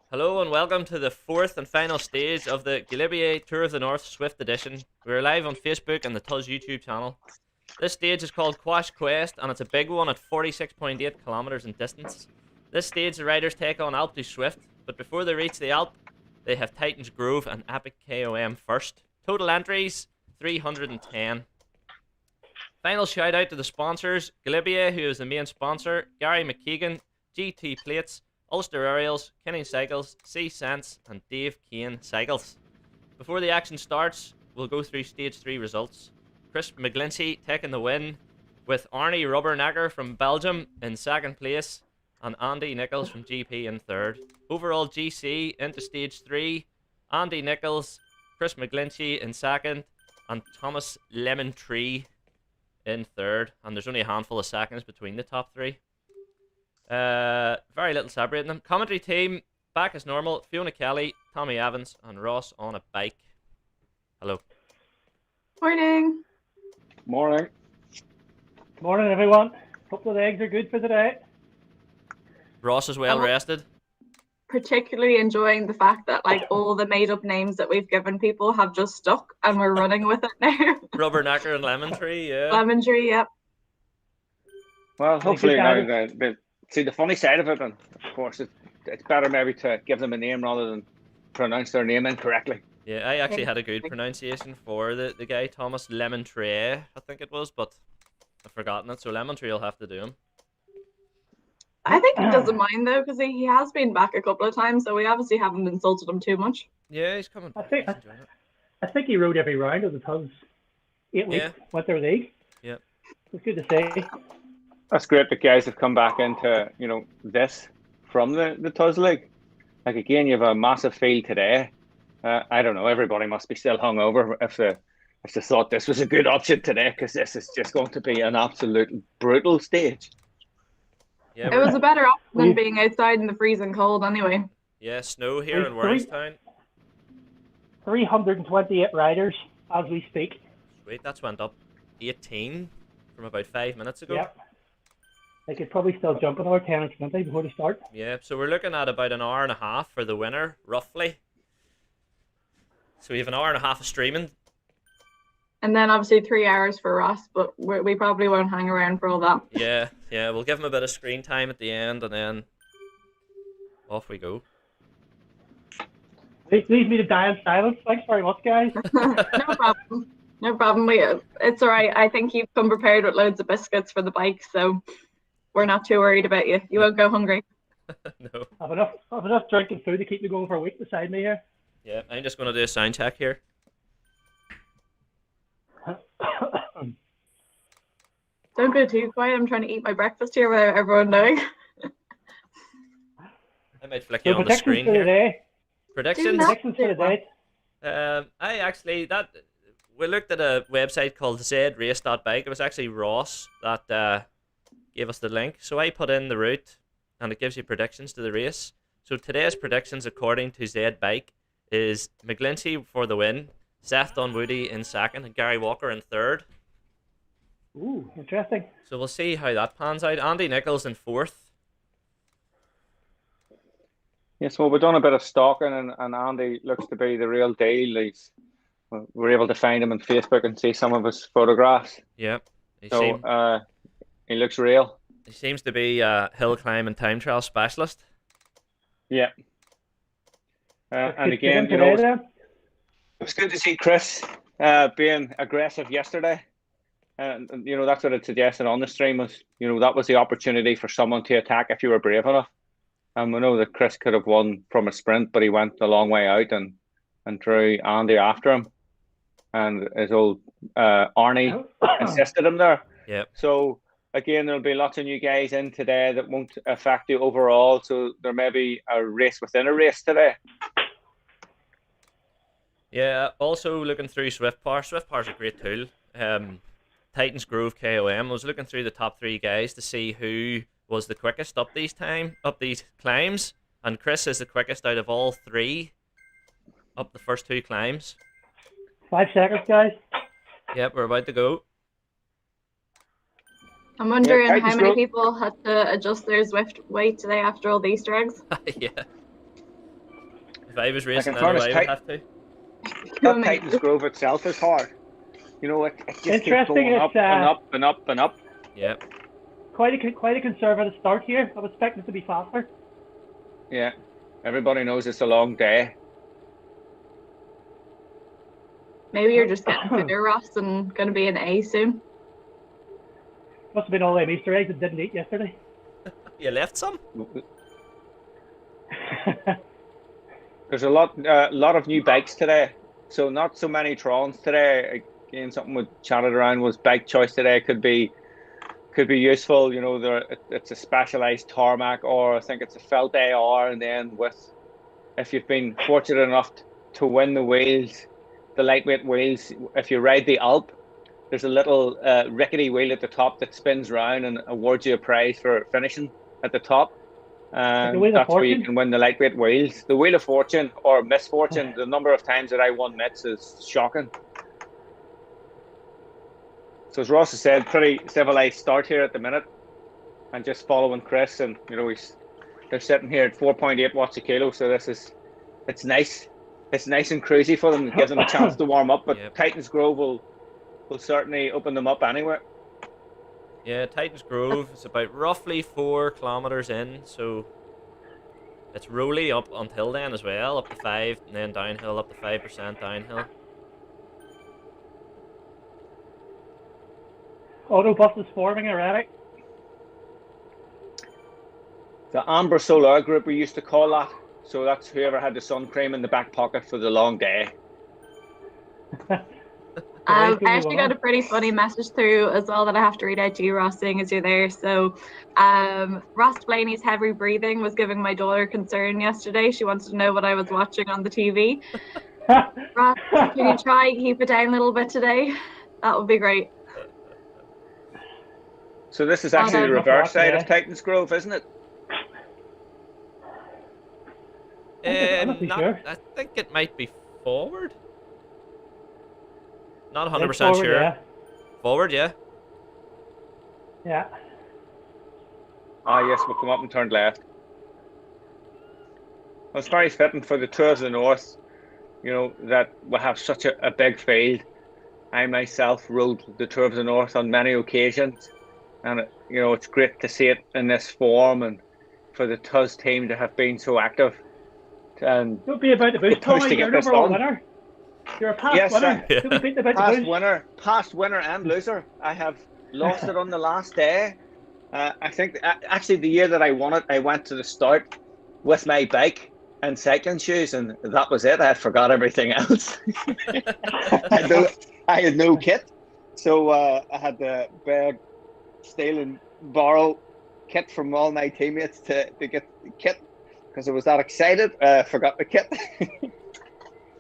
Hello and welcome to the fourth and final stage of the Galibier Tour of the North Swift Edition. We're live on Facebook and the TUZ YouTube channel. This stage is called Quatch Quest and it's a big one at 46.8 kilometers in distance. This stage the riders take on Alpe du Zwift, but before they reach the Alp, they have Titans Grove and Epic KOM first. Total entries 310. Final shout out to the sponsors: Galibier, who is the main sponsor, Gary McKeegan, GT Plates, Ulster Aerials, Kenny Cycles, C Sense, and Dave Kane Cycles. Before the action starts, we'll go through Stage 3 results. Chris McGlinchey taking the win, with Arnie Rubbernecker from Belgium in second place, and Andy Nichols from GP in third. Overall GC into Stage 3, Andy Nichols, Chris McGlinchey in second, and Thomas Lemontree in third. And there's only a handful of seconds between the top three. Very little separating them. Commentary team back as normal: Fiona Kelly, Tommy Evans, and Ross on a bike. Hello. Morning. Morning. Morning, everyone. Hope the eggs are good for today. Ross is well rested. Particularly enjoying the fact that all the made up names that we've given people have just stuck and we're running with it now. Rubbernecker and Lemontree, yeah. Lemontree, yep. Well, hopefully now see the funny side of it, and of course it's better maybe to give them a name rather than pronounce their name incorrectly. Yeah, I actually had a good pronunciation for the guy, Thomas Lemontree, I think it was, but I've forgotten it, so Lemontree will have to do him. I think he doesn't mind though, because he has been back a couple of times, so we obviously haven't insulted him too much. Yeah, he's coming back. I think he rode every round of the TUZ 8 weeks, went their league. Yeah. It's good to see. That's great that guys have come back into, this from the TUZ League. Like, again, you have a massive field today. I don't know, everybody must be still hungover if they thought this was a good option today, because this is just going to be an absolute brutal stage. Yeah, it was a better option than being outside in the freezing cold anyway. Yeah, snow here in Warrenstown. 328 riders as we speak. Sweet, that's went up 18 from about 5 minutes ago. Yep. They could probably still jump another 10 or 20 before they start. Yeah, so we're looking at about an hour and a half for the winner, roughly. So we have an hour and a half of streaming. And then obviously 3 hours for Ross, but we probably won't hang around for all that. Yeah, we'll give him a bit of screen time at the end, and then off we go. Leave me to die in silence. Thanks very much, guys. No problem. No problem. It's all right. I think you've come prepared with loads of biscuits for the bike, so we're not too worried about you. You won't go hungry. No. I've enough drinking food to keep me going for a week beside me here. Yeah, I'm just going to do a sound check here. Don't go too quiet. I'm trying to eat my breakfast here without everyone knowing. I might flick you on the screen here. Predictions for the day. We looked at a website called zrace.bike. It was actually Ross that gave us the link. So I put in the route and it gives you predictions to the race. So today's predictions according to Z Bike is McGlinchey for the win, Seth Dunwoody in second, and Gary Walker in third. Ooh, interesting. So we'll see how that pans out. Andy Nichols in fourth. Yes, well, we've done a bit of stalking, and Andy looks to be the real deal. We're able to find him on Facebook and see some of his photographs. Yeah. He looks real. He seems to be a hill climb and time trial specialist. Yeah. And again, it's good to see Chris being aggressive yesterday. And that's what it suggested on the stream was, that was the opportunity for someone to attack if you were brave enough. And we know that Chris could have won from a sprint, but he went a long way out and drew Andy after him. And his old Arnie assisted him there. Yep. So, again, there'll be lots of new guys in today that won't affect you overall. So there may be a race within a race today. Yeah, also looking through SwiftPower. SwiftPower's a great tool. Titans Grove KOM. I was looking through the top three guys to see who was the quickest up these climbs, and Chris is the quickest out of all three up the first two climbs. 5 seconds, guys. Yep, we're about to go. I'm wondering how many people had to adjust their Zwift weight today after all the Easter eggs. Yeah. If I was racing, in I know fairness, I would have to. that Titans Grove itself is hard. You know, it just keeps Interesting, going up it's, and up and up and up. Yeah. quite a conservative start here. I was expecting it to be faster. Yeah, everybody knows it's a long day. Maybe you're just getting fitter, Ross, and going to be an A soon. Must have been all them Easter eggs that didn't eat yesterday. You left some? There's a lot of new bikes today, so not so many Trons today. Again, something we chatted around was bike choice today could be useful. You know, it's a specialized tarmac, or I think it's a felt AR, and then if you've been fortunate enough to win the wheels, the lightweight wheels, if you ride the Alp, there's a little rickety wheel at the top that spins round and awards you a prize for finishing at the top. And that's where you can win the lightweight wheels. The Wheel of Fortune or Misfortune, the number of times that I won mitts is shocking. So as Ross has said, pretty civilized start here at the minute, and just following Chris, and you know they're sitting here at 4.8 watts a kilo. So it's nice. It's nice and cruisy for them. It gives them a chance to warm up. But yep. Titans Grove will certainly open them up anyway. Yeah, Titans Grove is about roughly 4 kilometers in, so it's rolly up until then as well, up to 5, and then downhill up to 5% downhill. Autobus is forming already. The Amber Solar Group, we used to call that. So that's whoever had the sun cream in the back pocket for the long day. I actually got a pretty funny message through as well that I have to read out to you, Ross, seeing as you're there. So Ross Blaney's heavy breathing was giving my daughter concern yesterday. She wanted to know what I was watching on the TV. Ross, can you try keep it down a little bit today? That would be great. So this is actually the reverse side of Titans Grove, isn't it? I think it might be forward. Not 100% sure. Yeah. Forward, yeah. Yeah. Ah, yes, we'll come up and turn left. Well, it's very fitting for the Tour of the North, you know, that we have such a big field. I myself rode the Tour of the North on many occasions, and you know, it's great to see it in this form, and for the TUZ team to have been so active. And don't be about the boot, Tommy. You're an overall winner. You're a past winner. Don't be about past winner and loser. I have lost it on the last day. I think actually the year that I won it, I went to the start with my bike and cycling shoes, and that was it. I forgot everything else. I had no kit, so I had to beg, steal, and borrow kit from all my teammates to get the kit. Because I was that excited, forgot the kit.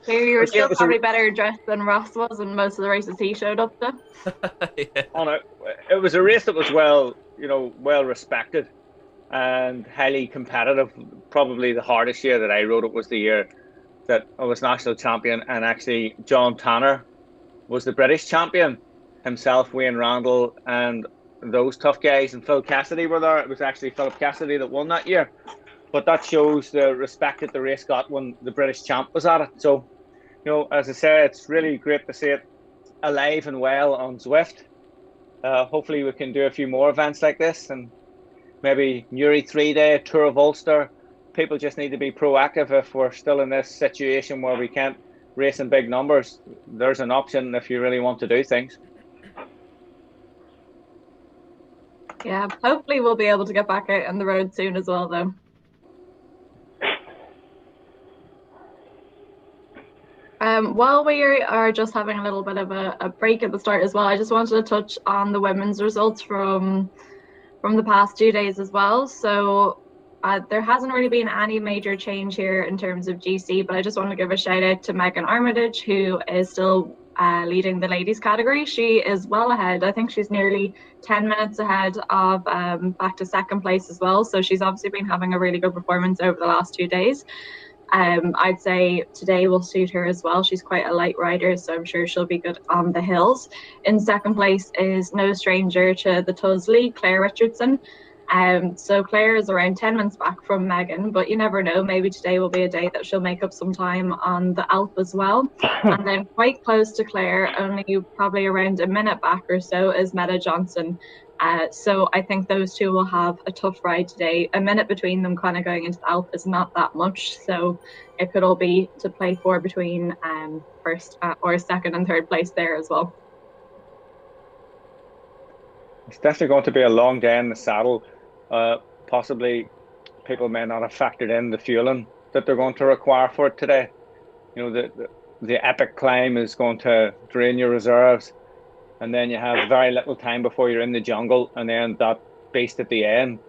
Maybe you were still probably better dressed than Ross was in most of the races he showed up to. Yeah. It was a race that was well respected and highly competitive. Probably the hardest year that I rode it was the year that I was national champion, and actually John Tanner was the British champion himself, Wayne Randall, and those tough guys, and Phil Cassidy were there. It was actually Philip Cassidy that won that year. But that shows the respect that the race got when the British champ was at it. So, you know, as I say, it's really great to see it alive and well on Zwift. Hopefully we can do a few more events like this, and maybe Newry 3-day, Tour of Ulster. People just need to be proactive. If we're still in this situation where we can't race in big numbers, there's an option if you really want to do things. Yeah, hopefully we'll be able to get back out on the road soon as well, though. While we are just having a little bit of a break at the start as well, I just wanted to touch on the women's results from the past 2 days as well. So there hasn't really been any major change here in terms of GC, but I just want to give a shout out to Megan Armitage, who is still leading the ladies category. She is well ahead. I think she's nearly 10 minutes ahead of back to second place as well. So she's obviously been having a really good performance over the last 2 days. I'd say today will suit her as well. She's quite a light rider, so I'm sure she'll be good on the hills. In second place is no stranger to the TUZ league, Claire Richardson. So Claire is around 10 minutes back from Megan, but you never know. Maybe today will be a day that she'll make up some time on the Alp as well. And then quite close to Claire, only probably around a minute back or so, is Meta Johnson. So I think those two will have a tough ride today. A minute between them kind of going into the Alp is not that much. So it could all be to play for between first or second and third place there as well. It's definitely going to be a long day in the saddle. Possibly people may not have factored in the fueling that they're going to require for it today. You know, the epic climb is going to drain your reserves, and then you have very little time before you're in the jungle, and then that beast at the end.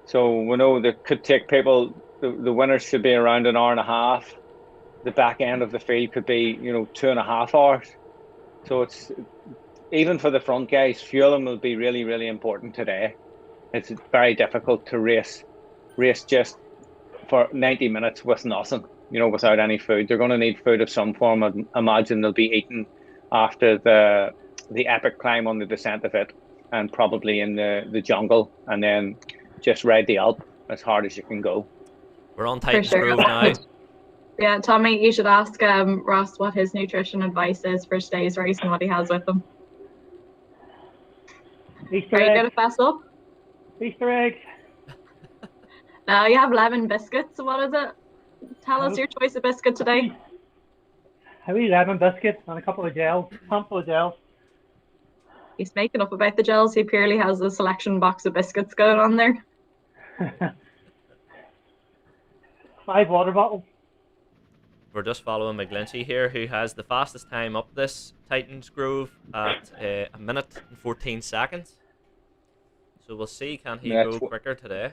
So we know that could take people, the winners should be around an hour and a half. The back end of the field could be, 2.5 hours. So it's, even for the front guys, fueling will be really, really important today. It's very difficult to race just for 90 minutes with nothing, without any food. They're going to need food of some form. I imagine they'll be eating after the epic climb on the descent of it, and probably in the jungle, and then just ride the Alp as hard as you can go. We're on Titans Grove now. Yeah, Tommy, you should ask Ross what his nutrition advice is for today's race and what he has with him. Easter Are you egg. going to fess up? Easter egg. No, you have lemon biscuits. What is it? Tell us your choice of biscuit today. I eat lemon biscuit and a couple of gels, handful of gels. He's making up about the gels. He purely has a selection box of biscuits going on there. 5 water bottles. We're just following McGlinchey here, who has the fastest time up this Titans Grove at 1 minute and 14 seconds. So we'll see, can he go quicker today?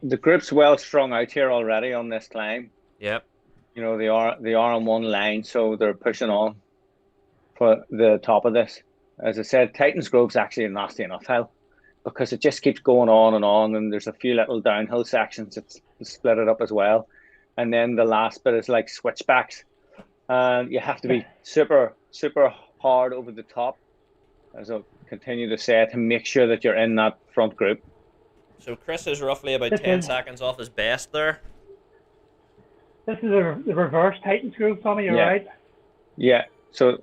The group's well strung out here already on this climb. Yep. They are on one line, so they're pushing on for the top of this. As I said, Titans Grove's actually a nasty enough hill, because it just keeps going on, and there's a few little downhill sections that split it up as well. And then the last bit is like switchbacks. You have to be super, super hard over the top, as I'll continue to say, to make sure that you're in that front group. So Chris is roughly about 10 seconds off his best there. This is the reverse Titans Grove, Tommy, you're right. Yeah, so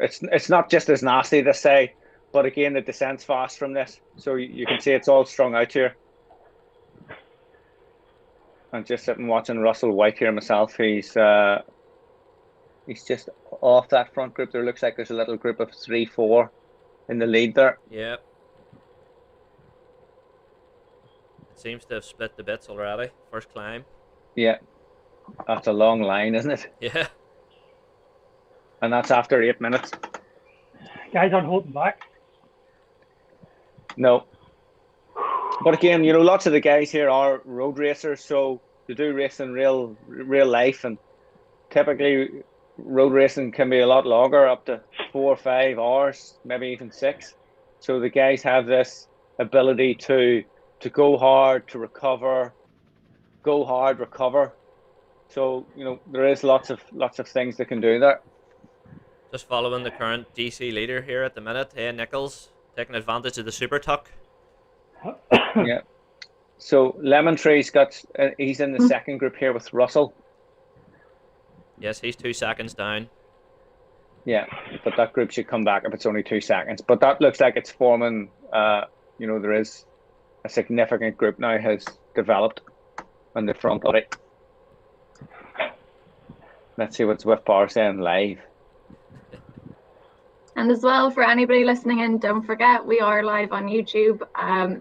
it's not just as nasty this side, but again, the descent's fast from this. So you can see it's all strung out here. I'm just sitting watching Russell White here myself. He's just off that front group. There looks like there's a little group of 3-4 in the lead there. Yep. It seems to have split the bits already. First climb. Yeah. That's a long line, isn't it? Yeah. And that's after 8 minutes. Guys aren't holding back. No. But again, lots of the guys here are road racers, so they do race in real life, and typically road racing can be a lot longer, up to 4 or 5 hours, maybe even 6. So the guys have this ability to go hard, to recover, go hard, recover. So there is lots of things they can do there. Just following the current GC leader here at the minute, Nichols, taking advantage of the super tuck. Yeah. So Lemon Tree's he's in the second group here with Russell. Yes, he's 2 seconds down. Yeah, but that group should come back if it's only 2 seconds. But that looks like it's forming. There is a significant group now has developed on the front of it. Let's see what Zwift Power saying live. And as well, for anybody listening in, don't forget we are live on YouTube.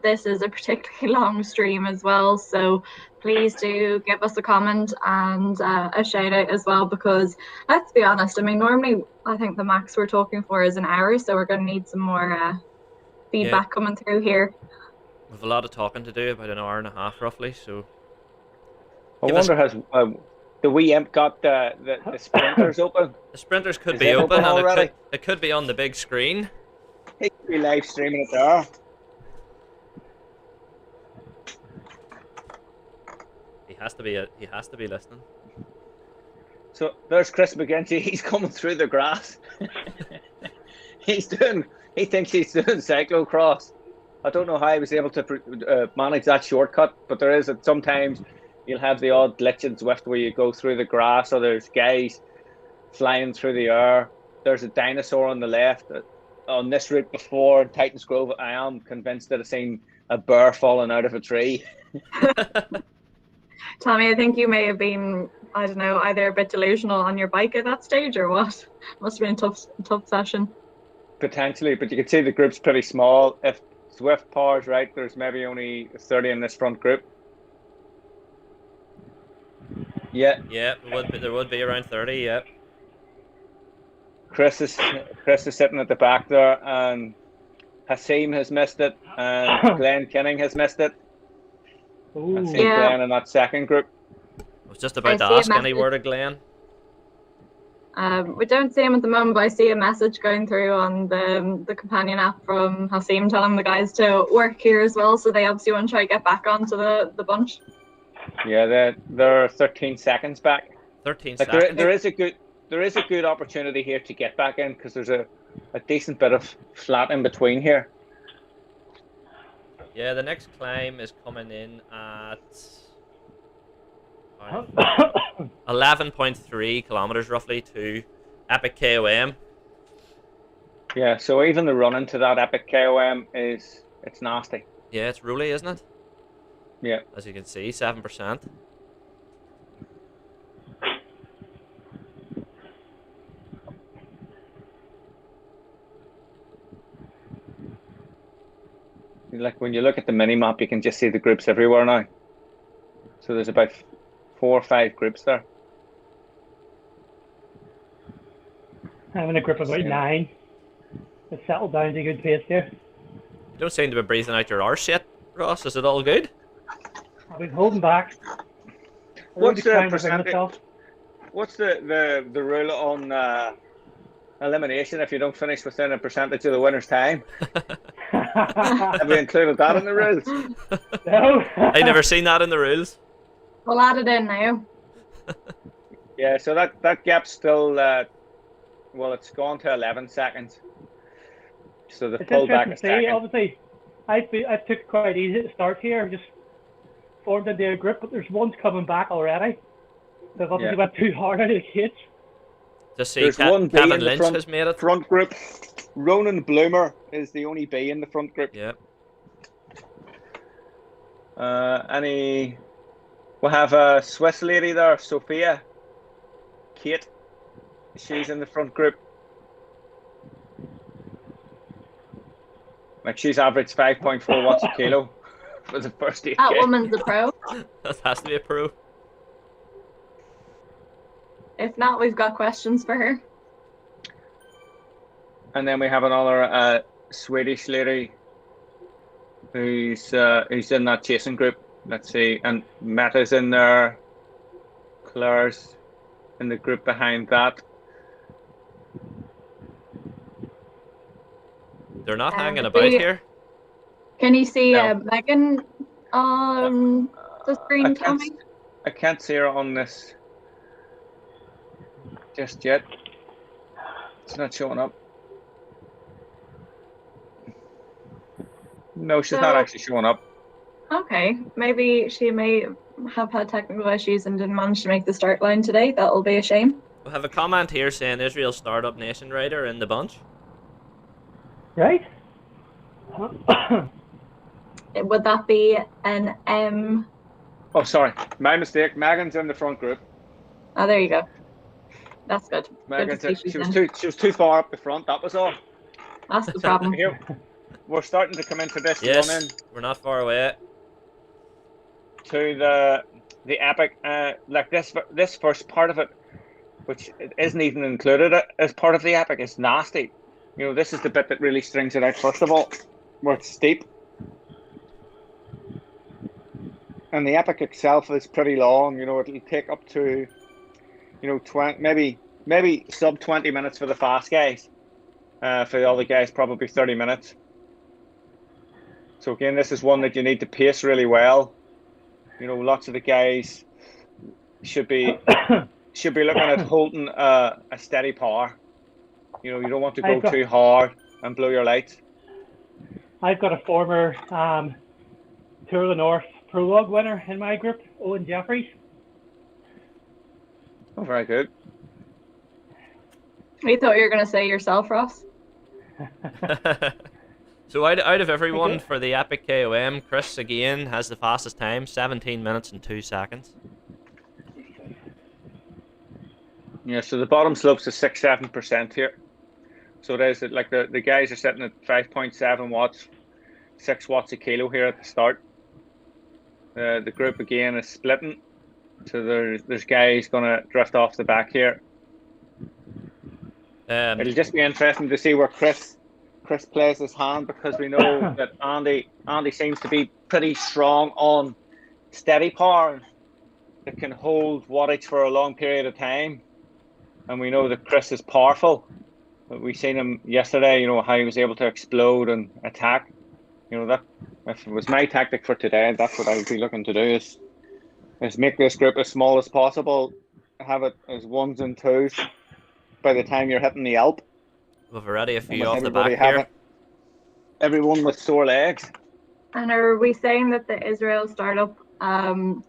This is a particularly long stream as well, so please do give us a comment and a shout out as well, because let's be honest, I mean, normally I think the max we're talking for is an hour, so we're going to need some more feedback coming through here. We've a lot of talking to do, about an hour and a half roughly, so... I wonder, has the wee imp got the sprinters open? The sprinters could be open, and it could be on the big screen. He could be live streaming it there. He has to be listening. So there's Chris McGinty. He's coming through the grass. He thinks he's doing cyclocross. I don't know how he was able to manage that shortcut, but there is sometimes you'll have the odd glitch in Zwift where you go through the grass, or there's guys flying through the air. There's a dinosaur on the left. On this route before Titans Grove, I am convinced that I've seen a bear falling out of a tree. Tommy, I think you may have been, I don't know, either a bit delusional on your bike at that stage or what. Must have been a tough session. Potentially, but you can see the group's pretty small. If Zwift powers right, there's maybe only 30 in this front group. Yeah. Yeah, there would be around 30, yeah. Chris is sitting at the back there, and Hasim has missed it, and Glenn Kinning has missed it. I see Glenn in that second group. I was just about to ask any word of Glenn. We don't see him at the moment, but I see a message going through on the companion app from Hasim telling the guys to work here as well, so they obviously want to try to get back onto the bunch. Yeah, they're 13 seconds back. 13 seconds. There is a good opportunity here to get back in, because there's a decent bit of flat in between here. Yeah, the next climb is coming in at 11.3 kilometers roughly to Epic KOM. Yeah, so even the run into that Epic KOM it's nasty. Yeah, it's rolly, isn't it? Yeah. As you can see, 7%. Like when you look at the mini map, you can just see the groups everywhere now. So there's about 4 or 5 groups there. I'm in a group of about 9. It's settled down to a good pace here. You don't seem to be breathing out your arse yet, Ross. Is it all good? I've been holding back. What's the percentage? What's the rule on elimination if you don't finish within a percentage of the winner's time? Have we included that in the rules? No. I never seen that in the rules. We'll add it in now. Yeah, so that gap's still well, it's gone to 11 seconds. So the pull back a second. Obviously, I took it quite easy to start here. Just formed into a grip, but there's one's coming back already. They've obviously went too hard out of the cage. Just see, Kevin Lynch has made it. Front group. Ronan Bloomer is the only B in the front group. Yeah. We'll have a Swiss lady there, Sophia. Kate. She's in the front group. Like, she's averaged 5.4 watts a kilo for the first 8K. That woman's a pro. That has to be a pro. If not, we've got questions for her. And then we have another Swedish lady who's in that chasing group. Let's see, and Meta's in there. Claire's in the group behind that. They're not hanging about here. Can you see Megan on the screen, Tommy? I can't see her on this just yet. It's not showing up. No, she's not actually showing up. Okay, maybe she may have had technical issues and didn't manage to make the start line today. That'll be a shame. We have a comment here saying Israel Startup Nation rider in the bunch. Right? Would that be an M? Oh, sorry. My mistake. Megan's in the front group. Oh, there you go. That's good. She was too far up the front, that was all. That's the problem. Here, we're starting to come into this run in. We're not far away. To the epic, like this first part of it, which isn't even included as part of the epic, is nasty. You know, this is the bit that really strings it out first of all, where it's steep. And the epic itself is pretty long. You know, it'll take up to, you know, maybe sub 20 minutes for the fast guys. For the other guys, probably 30 minutes. So again, this is one that you need to pace really well. You know, lots of the guys should be looking at holding a steady power. You know, you don't want to go too hard and blow your lights. I've got a former Tour of the North prologue winner in my group, Owen Jeffries. Oh, very good. I thought you were going to say yourself, Ross. So out of everyone for the Epic KOM, Chris again has the fastest time, 17 minutes and 2 seconds. Yeah, so the bottom slopes is 6-7% here. So there's like the guys are sitting at 5.7 watts, 6 watts a kilo here at the start. The group again is splitting. So there's guys gonna drift off the back here. It'll just be interesting to see where Chris plays his hand, because we know that Andy seems to be pretty strong on steady power that can hold wattage for a long period of time, and we know that Chris is powerful. But we seen him yesterday, how he was able to explode and attack. That if it was my tactic for today, that's what I would be looking to do is make this group as small as possible, have it as ones and twos by the time you're hitting the Alp. We've already a few off the back here. Everyone with sore legs. And are we saying that the Israel startup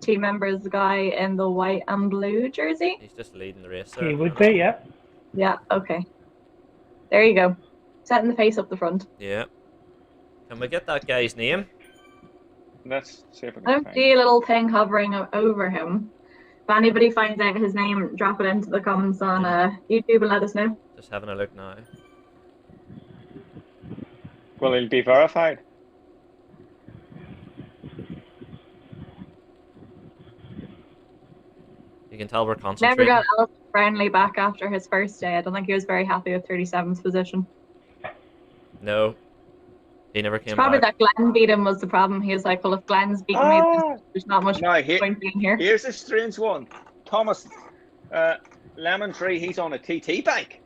team member is the guy in the white and blue jersey? He's just leading the race there. He would be, yeah. Yeah, okay. There you go. Setting the face up the front. Yeah. Can we get that guy's name? Let's see if I I can don't find see a little thing hovering over him. If anybody finds out his name, drop it into the comments on YouTube and let us know. Just having a look now. Will it be verified? You can tell we're Never concentrating. got Alistair Brownlee back after his first day. I don't think he was very happy with 37th position. No. He never came Probably back. that Glenn beat him was the problem. He was like, well, if Glenn's beating me, there's not much point being here. Here's a strange one. Thomas Lemon Tree, he's on a TT bike.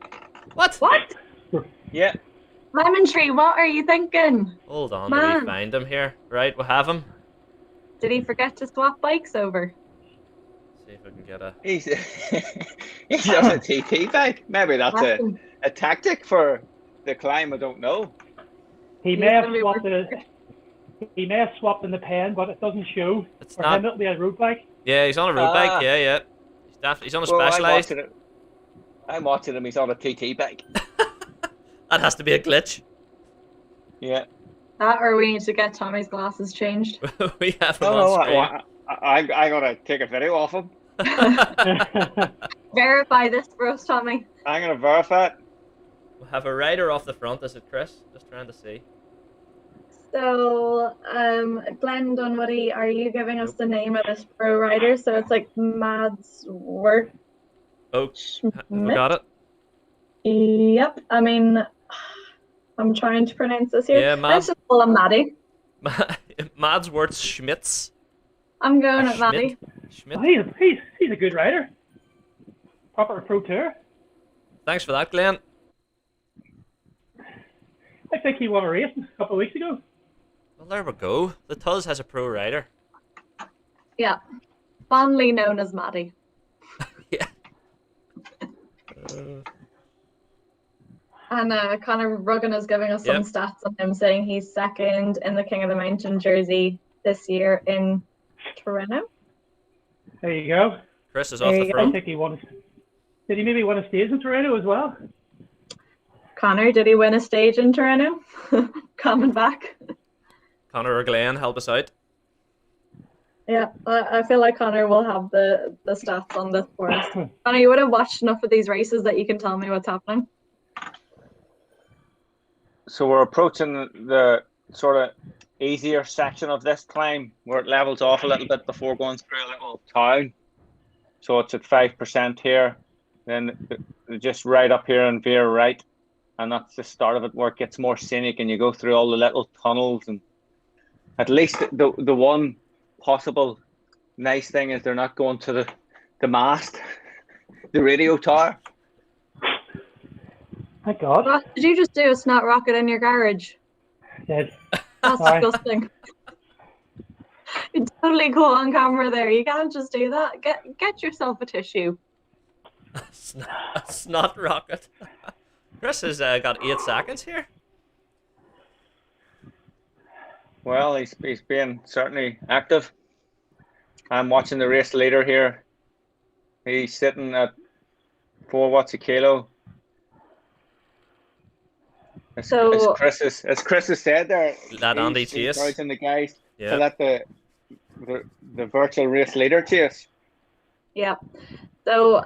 What? What? Yeah. Lemon Tree, what are you thinking? Hold on, Man. did we find him here? Right, we'll have him. Did he forget to swap bikes over? See if we can get a... He's on a TT bike. Maybe that's a tactic for the climb, I don't know. He may have swapped He may have swapped in the pen, but it doesn't show. It's For not... him, it'll be a road bike. Yeah, he's on a road bike. Yeah. He's on a Specialized. I'm watching him. He's on a TT bike. That has to be a glitch. Yeah. That or we need to get Tommy's glasses changed. We have him on screen. I'm gonna take a video off him. Verify this for us, Tommy. I'm gonna verify it. We'll have a rider off the front. Is it Chris? Just trying to see. So, Glenn Dunwoody, are you giving us the name of this pro rider? So it's like Mads Work. Oh, we got it. Yep. I mean, I'm trying to pronounce this here. Yeah, Let's just call him Maddie. Mads Wirtz Schmitz. I'm going at Maddie. Schmidt. Oh, he's a good rider. Proper pro tour. Thanks for that, Glenn. I think he won a race a couple of weeks ago. Well, there we go. The TUZ has a pro rider. Yeah. Fondly known as Maddie. Yeah. And Conor Ruggan is giving us some stats on him, saying he's second in the King of the Mountain jersey this year in Toronto. There you go. Chris is off the I front. think he won. Did he maybe win a stage in Toronto as well? Connor, did he win a stage in Toronto? Coming back. Connor or Glenn, help us out. Yeah, I feel like Connor will have the stats on this for us. Connor, you would have watched enough of these races that you can tell me what's happening. So we're approaching the sort of easier section of this climb where it levels off a little bit before going through a little town. So it's at 5% here. Then just right up here and veer right. And that's the start of it where it gets more scenic and you go through all the little tunnels. And at least the one possible nice thing is they're not going to the mast, the radio tower. Thank God. Ross, did you just do a snot rocket in your garage? Did. That's disgusting. You totally caught on camera there. You can't just do that. Get yourself a tissue. A snot rocket. Chris has got 8 seconds here. Well, he's been certainly active. I'm watching the race leader here. He's sitting at 4 watts a kilo. As Chris has said there, Let Andy he's chase. encouraging the guys Yeah. to let the virtual race leader chase. Yeah. So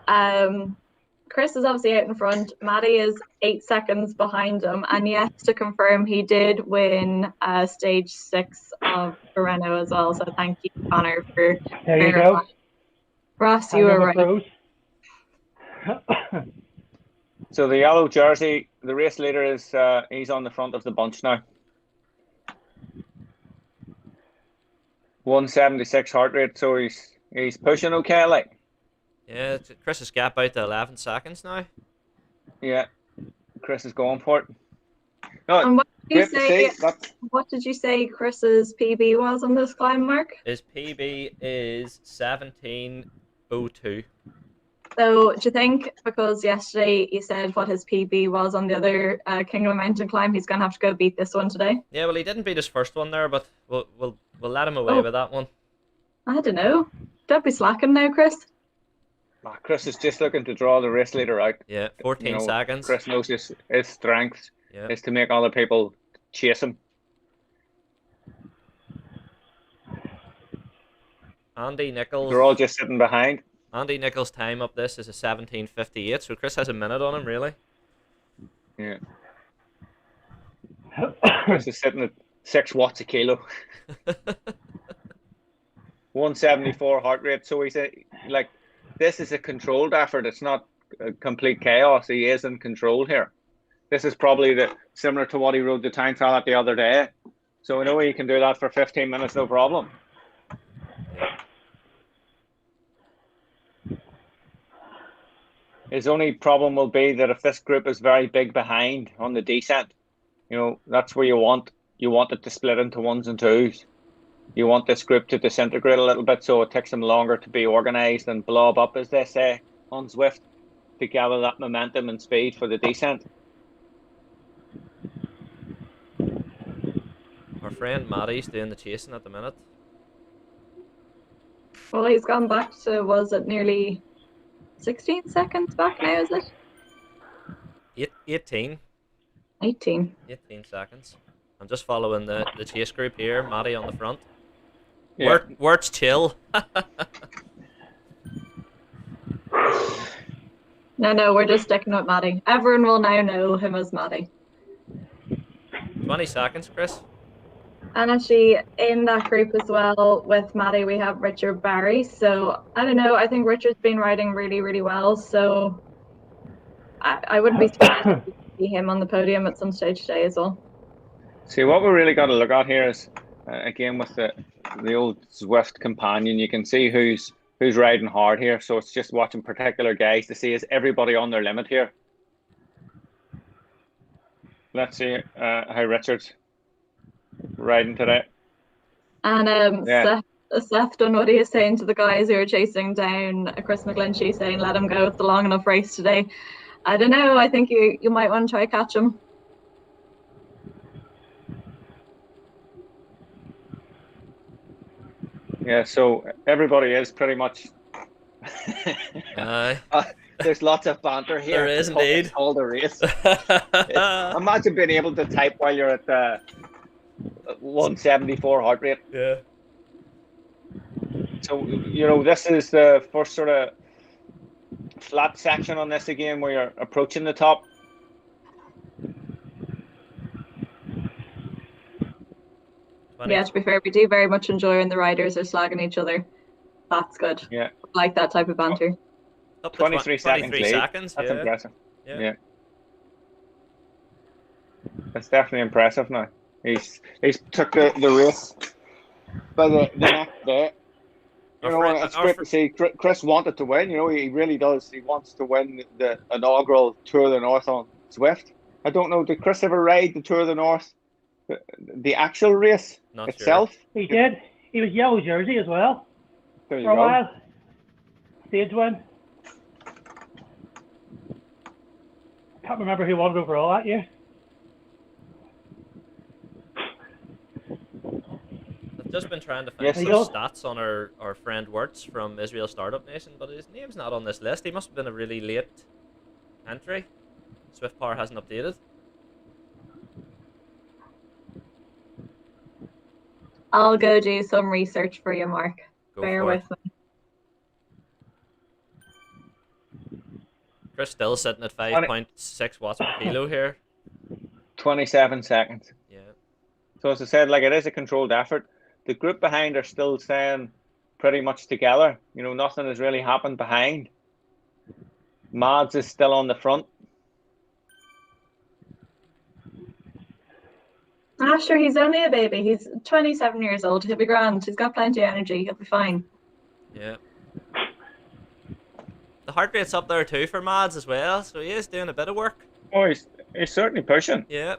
Chris is obviously out in front. Maddie is 8 seconds behind him, and yes, to confirm, he did win stage 6 of Renault as well. So thank you, Connor, for There you go. Ross, you were right. So the yellow jersey, the race leader is he's on the front of the bunch now. 176 heart rate, so he's pushing okay, like. Yeah, Chris's gap out to 11 seconds now. Yeah, Chris is going for it. No, and what did you say Chris's PB was on this climb, Mark? His PB is 17:02. So do you think, because yesterday you said what his PB was on the other Kingdom Mountain climb, he's going to have to go beat this one today? Yeah, well, he didn't beat his first one there, but we'll let him away with that one. I don't know. Don't be slacking now, Chris. Chris is just looking to draw the race leader out. Yeah, 14 seconds. Chris knows his strength is to make other people chase him. Andy Nichols. They're all just sitting behind. Andy Nichols' time up this is a 17:58, so Chris has a minute on him, really. Yeah. Chris is sitting at 6 watts a kilo. 174 heart rate, so he's like, this is a controlled effort. It's not a complete chaos. He is in control here. This is probably similar to what he rode the time trial at the other day. So we know he can do that for 15 minutes, no problem. His only problem will be that if this group is very big behind on the descent, that's where you want it to split into ones and twos. You want this group to disintegrate a little bit, so it takes them longer to be organised and blob up, as they say on Zwift, to gather that momentum and speed for the descent. Our friend Matty's doing the chasing at the minute. Well, he's gone back to, was it nearly 16 seconds back now, is it? 18. 18 seconds. I'm just following the chase group here. Matty on the front. Yeah. Words chill. No, we're just sticking with Matty. Everyone will now know him as Matty. 20 seconds, Chris. And actually, in that group as well with Matty, we have Richard Barry. So I don't know. I think Richard's been riding really, really well. So I wouldn't be surprised to see him on the podium at some stage today as well. See, what we really got to look at here is, again, with the old Zwift companion, you can see who's riding hard here. So it's just watching particular guys to see, is everybody on their limit here? Let's see how Richard's riding today. And Seth done what he is saying to the guys who are chasing down Chris McGlinchey, saying let him go, it's a long enough race today. I don't know, I think you might want to try catch him. Yeah, so everybody is pretty much there's lots of banter here. There is indeed. All the race. Imagine being able to type while you're at 174 heart rate. Yeah. So, this is the first sort of flat section on this again where you're approaching the top. Yeah, to be fair, we do very much enjoy when the riders are slagging each other. That's good. Yeah. I like that type of banter. Up to 23 seconds lead. seconds. That's impressive. Yeah. That's definitely impressive now. He's took the race by the next day. It's great to see. Chris wanted to win. He really does. He wants to win the inaugural Tour of the North on Zwift. I don't know, did Chris ever ride the Tour of the North? The actual race itself? Sure. He did. He was yellow jersey as well. There you for a go. while. Stage win. Can't remember who won it overall that year. just been trying to find Yes. some There you go. stats on our friend Wirtz from Israel Startup Nation, but his name's not on this list. He must have been a really late entry. Swift Power hasn't updated. I'll go do some research for you, Mark. Go Bear for it. with me. Chris still sitting at 5.6 watts per kilo here. 27 seconds. Yeah. So as I said, like, it is a controlled effort. The group behind are still staying pretty much together. You know, nothing has really happened behind. Mads is still on the front. Sure, he's only a baby. He's 27 years old. He'll be grand. He's got plenty of energy. He'll be fine. Yeah. The heart rate's up there too for Mads as well, so he is doing a bit of work. Oh, he's certainly pushing. Yeah.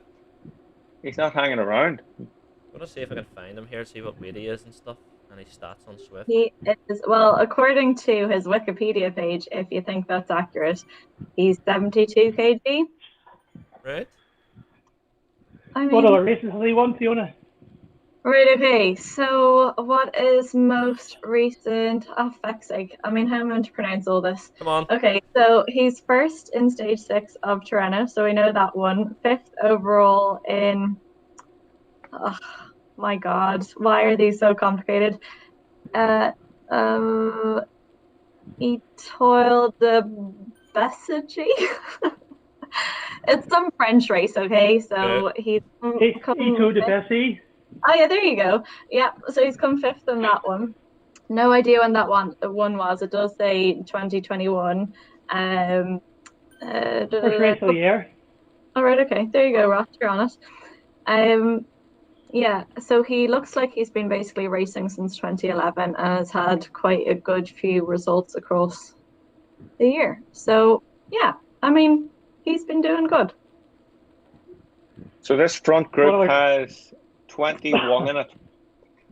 He's not hanging around. I'm gonna see if I can find him here, see what weight he is and stuff, and his stats on Swift. He is, well, according to his Wikipedia page, if you think that's accurate, he's 72 kg. Right. I What mean, other races has he won, Fiona? right, okay. So, what is most recent? Oh, fuck's sake. I mean, how am I meant to pronounce all this? Come on. Okay, so he's first in stage 6 of Tirreno, so we know that one. 5th overall in. Oh my God, why are these so complicated? Etoile de Bessage. It's some French race, okay? So he's E2 de Bessie. Oh yeah, there you go. Yeah, so he's come 5th in that one. No idea when that one was. It does say 2021. First race of the year. All right, okay. There you go, Ross. You're on it. Yeah, so he looks like he's been basically racing since 2011 and has had quite a good few results across the year. So yeah, I mean, he's been doing good. So this front group What has 21 in it.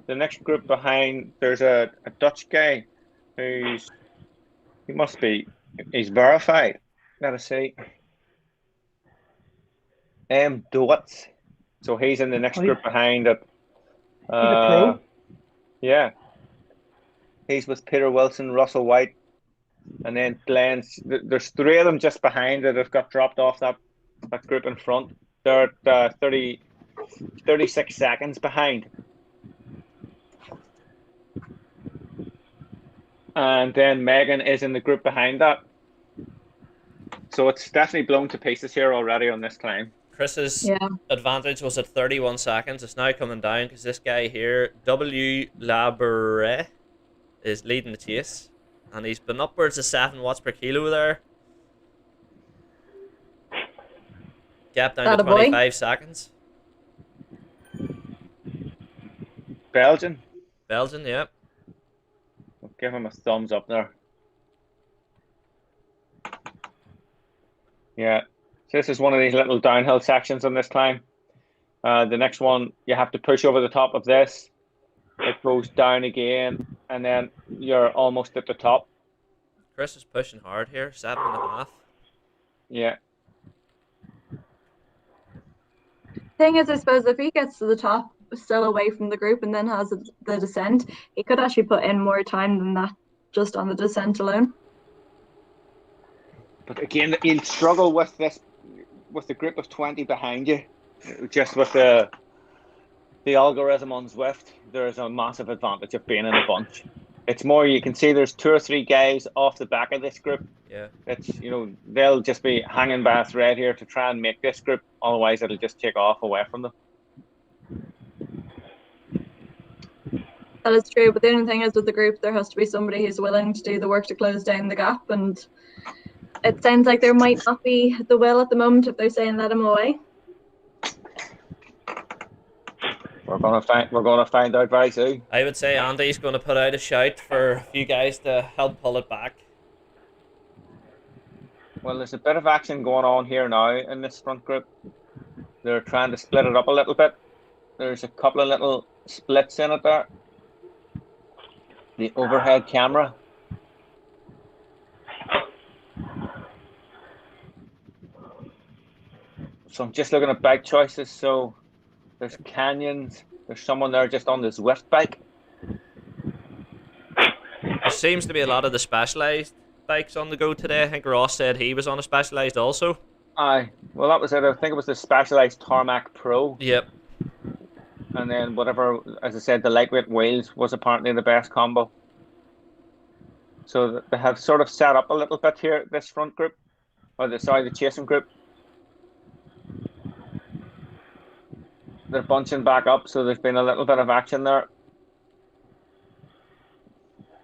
The next group behind, there's a Dutch guy he's verified. Gotta see. Duwitz. So he's in the next group behind it. He's a pro. Yeah. He's with Peter Wilson, Russell White, and then Glenn's. There's 3 of them just behind that have got dropped off that group in front. They're at 36 seconds behind. And then Megan is in the group behind that. So it's definitely blown to pieces here already on this climb. Chris's advantage was at 31 seconds. It's now coming down because this guy here, W. Laberet, is leading the chase. And he's been upwards of 7 watts per kilo there. Gap down to 25 seconds. Belgian, yeah. I'll give him a thumbs up there. Yeah, so this is one of these little downhill sections on this climb. The next one, you have to push over the top of this. It goes down again, and then you're almost at the top. Chris is pushing hard here, 7.5. Yeah. Thing is, I suppose if he gets to the top, still away from the group, and then has the descent, he could actually put in more time than that just on the descent alone. But again, you'll struggle with this, with the group of 20 behind you. Just with the algorithm on Zwift, there's a massive advantage of being in a bunch. It's more, you can see there's 2 or 3 guys off the back of this group. Yeah. It's, they'll just be hanging by a thread here to try and make this group. Otherwise, it'll just take off away from them. That is true, but the only thing is with the group, there has to be somebody who's willing to do the work to close down the gap, and it sounds like there might not be the will at the moment if they're saying let him away. We're gonna find out very soon. I would say Andy's going to put out a shout for a few guys to help pull it back. Well, there's a bit of action going on here now in this front group. They're trying to split it up a little bit. There's a couple of little splits in it there. The overhead camera. So I'm just looking at bike choices. So there's canyons, There's someone there just on the Zwift bike. There seems to be a lot of the specialised bikes on the go today. I think Ross said he was on a specialised also. Aye, well that was it. I think it was the Specialized Tarmac Pro. Yep. And then whatever, as I said, the lightweight wheels was apparently the best combo. So they have sort of set up a little bit here, this front group, or the chasing group. They're bunching back up, so there's been a little bit of action there.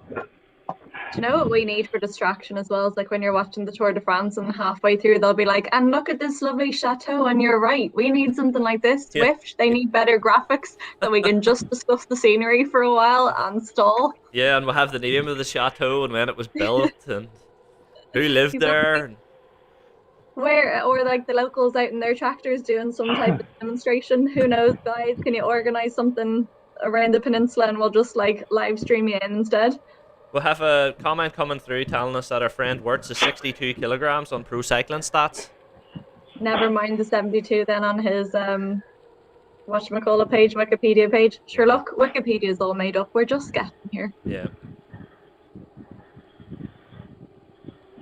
Do you know what we need for distraction as well? Is like when you're watching the Tour de France and halfway through they'll be like, and look at this lovely chateau, and you're right, we need something like this. Yeah. Zwift, they need better graphics that we can just discuss the scenery for a while and stall. Yeah, and we'll have the name of the chateau and when it was built and who lived there. Where, or like the locals out in their tractors doing some type of demonstration. Who knows, guys? Can you organise something around the peninsula and we'll just like live stream you in instead? We'll have a comment coming through telling us that our friend Wirtz is 62 kilograms on Pro Cycling Stats. Never mind the 72 then on his whatchamacallit page, Wikipedia page. Sure, look, Wikipedia's all made up. We're just getting here. Yeah.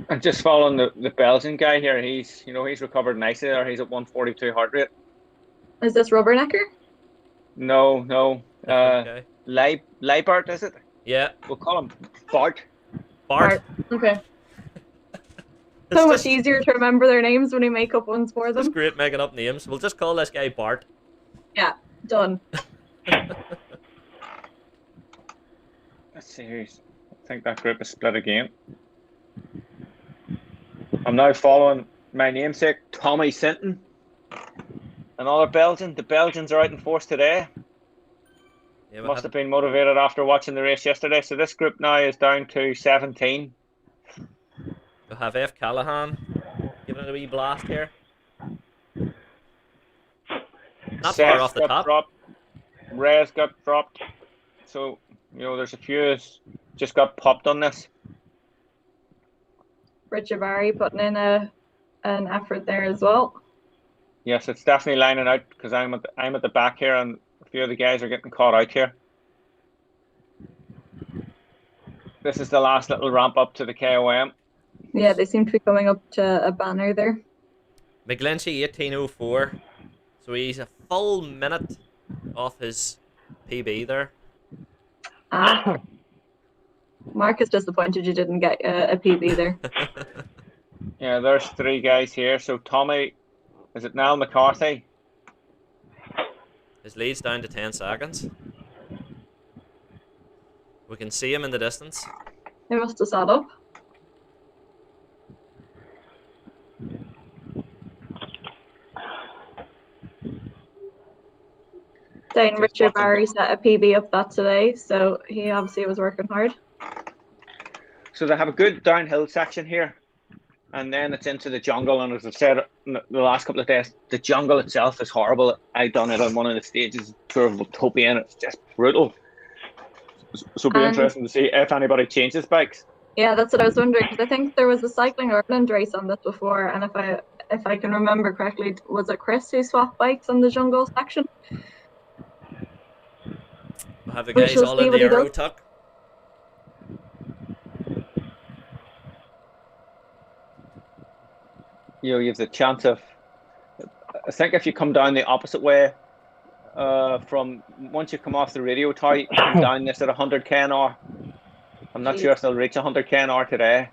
And just following the Belgian guy here, he's recovered nicely there. He's at 142 heart rate. Is this Rubbernecker? No. Okay. Leibert, is it? Yeah. We'll call him Bart. Bart. Okay. It's So much just- easier to remember their names when we make up ones for It's them. great making up names. We'll just call this guy Bart. Yeah, done. Let's see who's. I think that group is split again. I'm now following my namesake, Tommy Sinton. Another Belgian. The Belgians are out in force today. Yeah, Must have been motivated after watching the race yesterday. So this group now is down to 17. we'll have F. Callahan giving it a wee blast here. Not far off the got top. Dropped. Rez got dropped. So, there's a few just got popped on this. Richard Barry putting in an effort there as well. Yes, it's definitely lining out because I'm at the back here and a few of the guys are getting caught out here. This is the last little ramp up to the KOM. Yeah, they seem to be coming up to a banner there. McGlinchey 1804. So he's a full minute off his PB there. Ah. Mark is disappointed you didn't get a PB there. Yeah, there's three guys here. So Tommy, is it Niall McCarthy? His lead's down to 10 seconds. We can see him in the distance. They must have sat up. Saying Richard Barry set a PB up that today, so he obviously was working hard. So they have a good downhill section here, and then it's into the jungle. And as I've said in the last couple of days, the jungle itself is horrible. I've done it on one of the stages, Tour of Utopia, and it's just brutal. So it'll be interesting to see if anybody changes bikes. Yeah, that's what I was wondering, because I think there was a Cycling Ireland race on this before, and if I can remember correctly, was it Chris who swapped bikes on the jungle section? We'll have the We guys shall all see in what the he Euro does. tuck. You have the chance of. I think if you come down the opposite way, from once you come off the radio tower, you come down this at 100 km/h. I'm not sure if they'll reach 100 km/h today.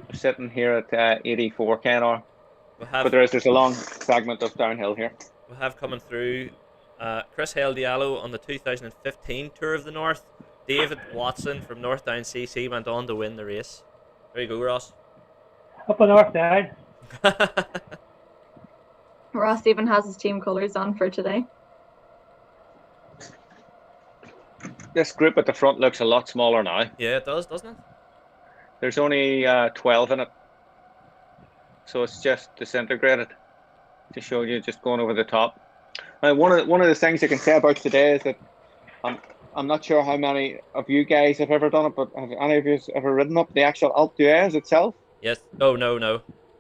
We're sitting here at 84 km/h. But there's a long segment of downhill here. We'll have coming through Chris Hale Diallo on the 2015 Tour of the North. David Watson from North Down CC went on to win the race. There you go, Ross. Up and North Down. Ross even has his team colours on for today. This group at the front looks a lot smaller now. Yeah, it does, doesn't it? There's only 12 in it. So it's just disintegrated to show you just going over the top. Now, one of the things I can say about today is that I'm not sure how many of you guys have ever done it, but have any of you ever ridden up the actual Alpe d'Huez itself? Yes. Oh, no.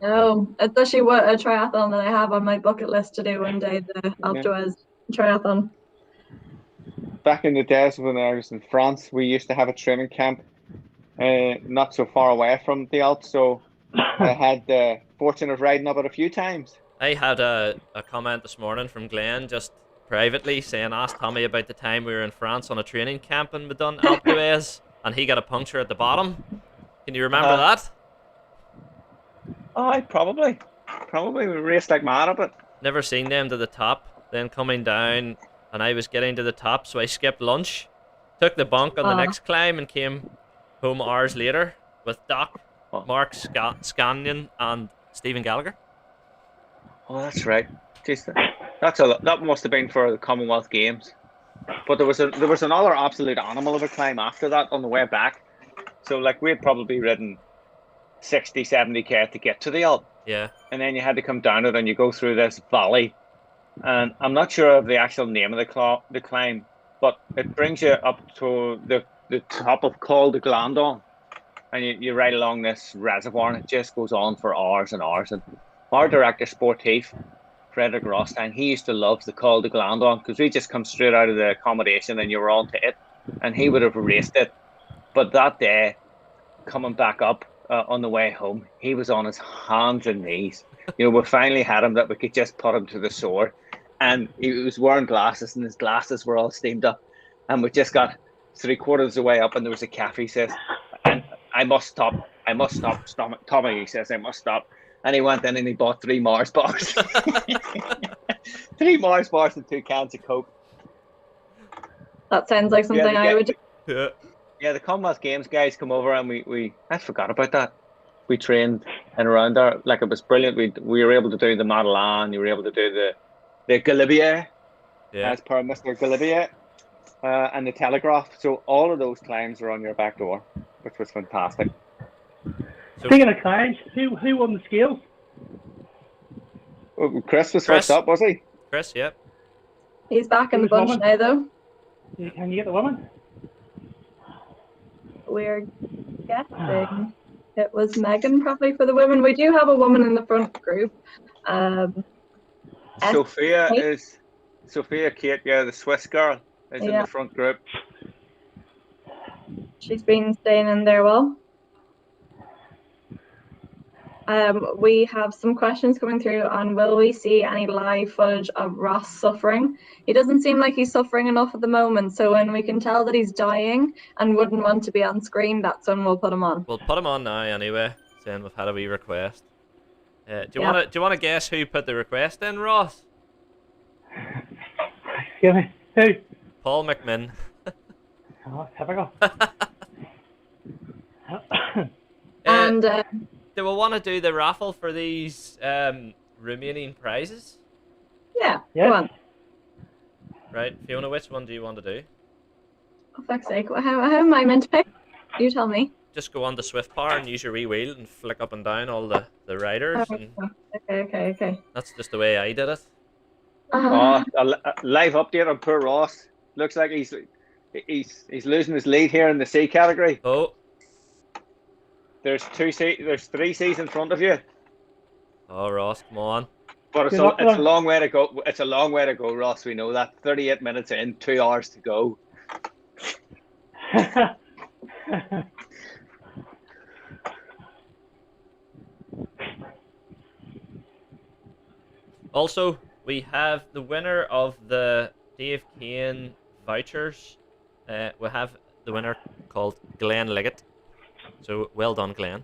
No, it's actually a triathlon that I have on my bucket list to do one day, the Alpe d'Huez. triathlon. Back in the days when I was in France, we used to have a training camp not so far away from the Alps, so I had the fortune of riding up it a few times. I had a comment this morning from Glenn just privately saying, ask Tommy about the time we were in France on a training camp and we done Alpe d'Huez and he got a puncture at the bottom. Can you remember that? Oh, I probably we raced like mad up it. Never seen them to the top, then coming down and I was getting to the top, so I skipped lunch, took the bunk on the next climb and came home hours later with Doc, Mark Scannion and Stephen Gallagher. Oh, that's right. Jeez, that must have been for the Commonwealth Games. But there was another absolute animal of a climb after that on the way back. So like we had probably ridden 60, 70k to get to the Alp. Yeah. And then you had to come down it and you go through this valley. And I'm not sure of the actual name of the climb, but it brings you up to the top of Col de Glandon. And you ride along this reservoir and it just goes on for hours and hours. And our director sportif, Frederick Rostein, he used to love the Col de Glandon because we just come straight out of the accommodation and you were on to it. And he would have raced it. But that day, coming back up on the way home, he was on his hands and knees. You know, we finally had him that we could just put him to the sword. And he was wearing glasses and his glasses were all steamed up. And we just got 3/4 of the way up and there was a cafe. He says, and I must stop. Tommy, he says, I must stop. And he went in and he bought 3 Mars bars. 3 Mars bars and 2 cans of Coke. That sounds like something I would do. Yeah, the Commonwealth Games guys come over and we I forgot about that. We trained and around there. Like, it was brilliant. We were able to do the Madeleine, you were able to do the Galibier, as per Mr. Galibier, and the Telegraph. So all of those climbs were on your back door, which was fantastic. Speaking of climbs, who won the scales? Well, Chris was first up, was he? Chris, yep. He's back in the bunch now, though. Can you get the woman? We're guessing it was Megan probably for the women. We do have a woman in the front group. Sophia Kate, the Swiss girl, is in the front group. She's been staying in there well. We have some questions coming through on will we see any live footage of Ross suffering? He doesn't seem like he's suffering enough at the moment, so when we can tell that he's dying and wouldn't want to be on screen, that's when we'll put him on. We'll put him on now anyway, saying we've had a wee request. Do you want to guess who put the request in, Ross? Excuse me, who? Paul McMinn. Oh, typical. And do we want to do the raffle for these remaining prizes? Yeah, go on. Right, Fiona, which one do you want to do? Oh, fuck's sake, how am I meant to pick? You tell me. Just go on the Zwift bar and use your wee wheel and flick up and down all the riders. Oh, and okay. That's just the way I did it. A live update on poor Ross. Looks like he's losing his lead here in the C category. Oh. There's 3 C's in front of you. Oh, Ross, come on. But it's a long way to go. It's a long way to go, Ross. We know that. 38 minutes in, 2 hours to go. Also, we have the winner of the Dave Kane vouchers. We have the winner called Glenn Liggett. So, well done, Glenn.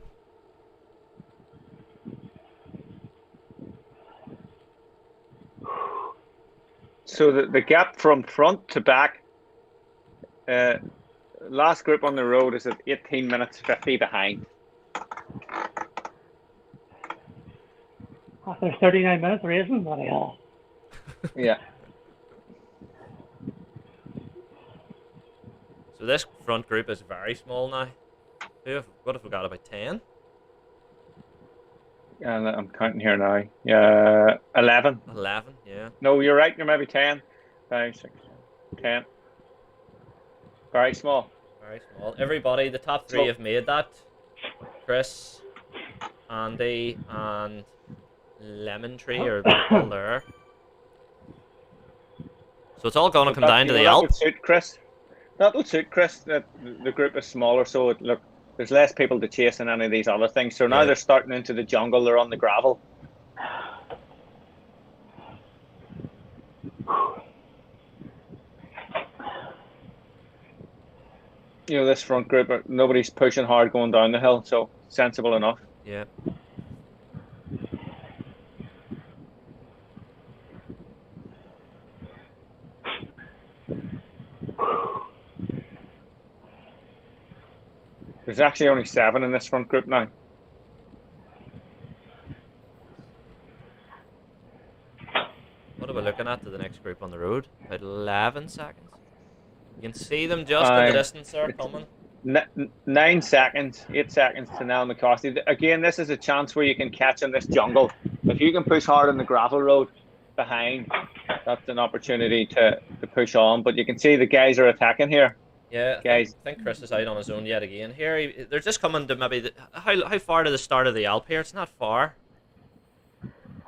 So the gap from front to back, last group on the road is at 18 minutes 50 behind. After 39 minutes racing, what the hell? Yeah. So this front group is very small now. What have we got, about 10? And I'm counting here now. 11. 11, yeah. No, you're right. You're maybe 10. 5, 6, 10. Very small. Very small. Everybody, the top 3 have made that. Chris, Andy, and Lemon Tree are all there. So it's all going to come down to the that Alp. would suit Chris. That would suit Chris. That the group is smaller, so look, there's less people to chase than any of these other things. So now they're starting into the jungle. They're on the gravel. You know, this front group, nobody's pushing hard going down the hill, so sensible enough. Yeah. There's actually only 7 in this front group now. What are we looking at to the next group on the road? About 11 seconds. You can see them just in the distance there coming. 9 seconds, 8 seconds to Nell McCarthy. Again, this is a chance where you can catch in this jungle. If you can push hard on the gravel road behind, that's an opportunity to push on. But you can see the guys are attacking here. Yeah, guys. I think Chris is out on his own yet again. Here, they're just coming to maybe how far to the start of the Alp here? It's not far.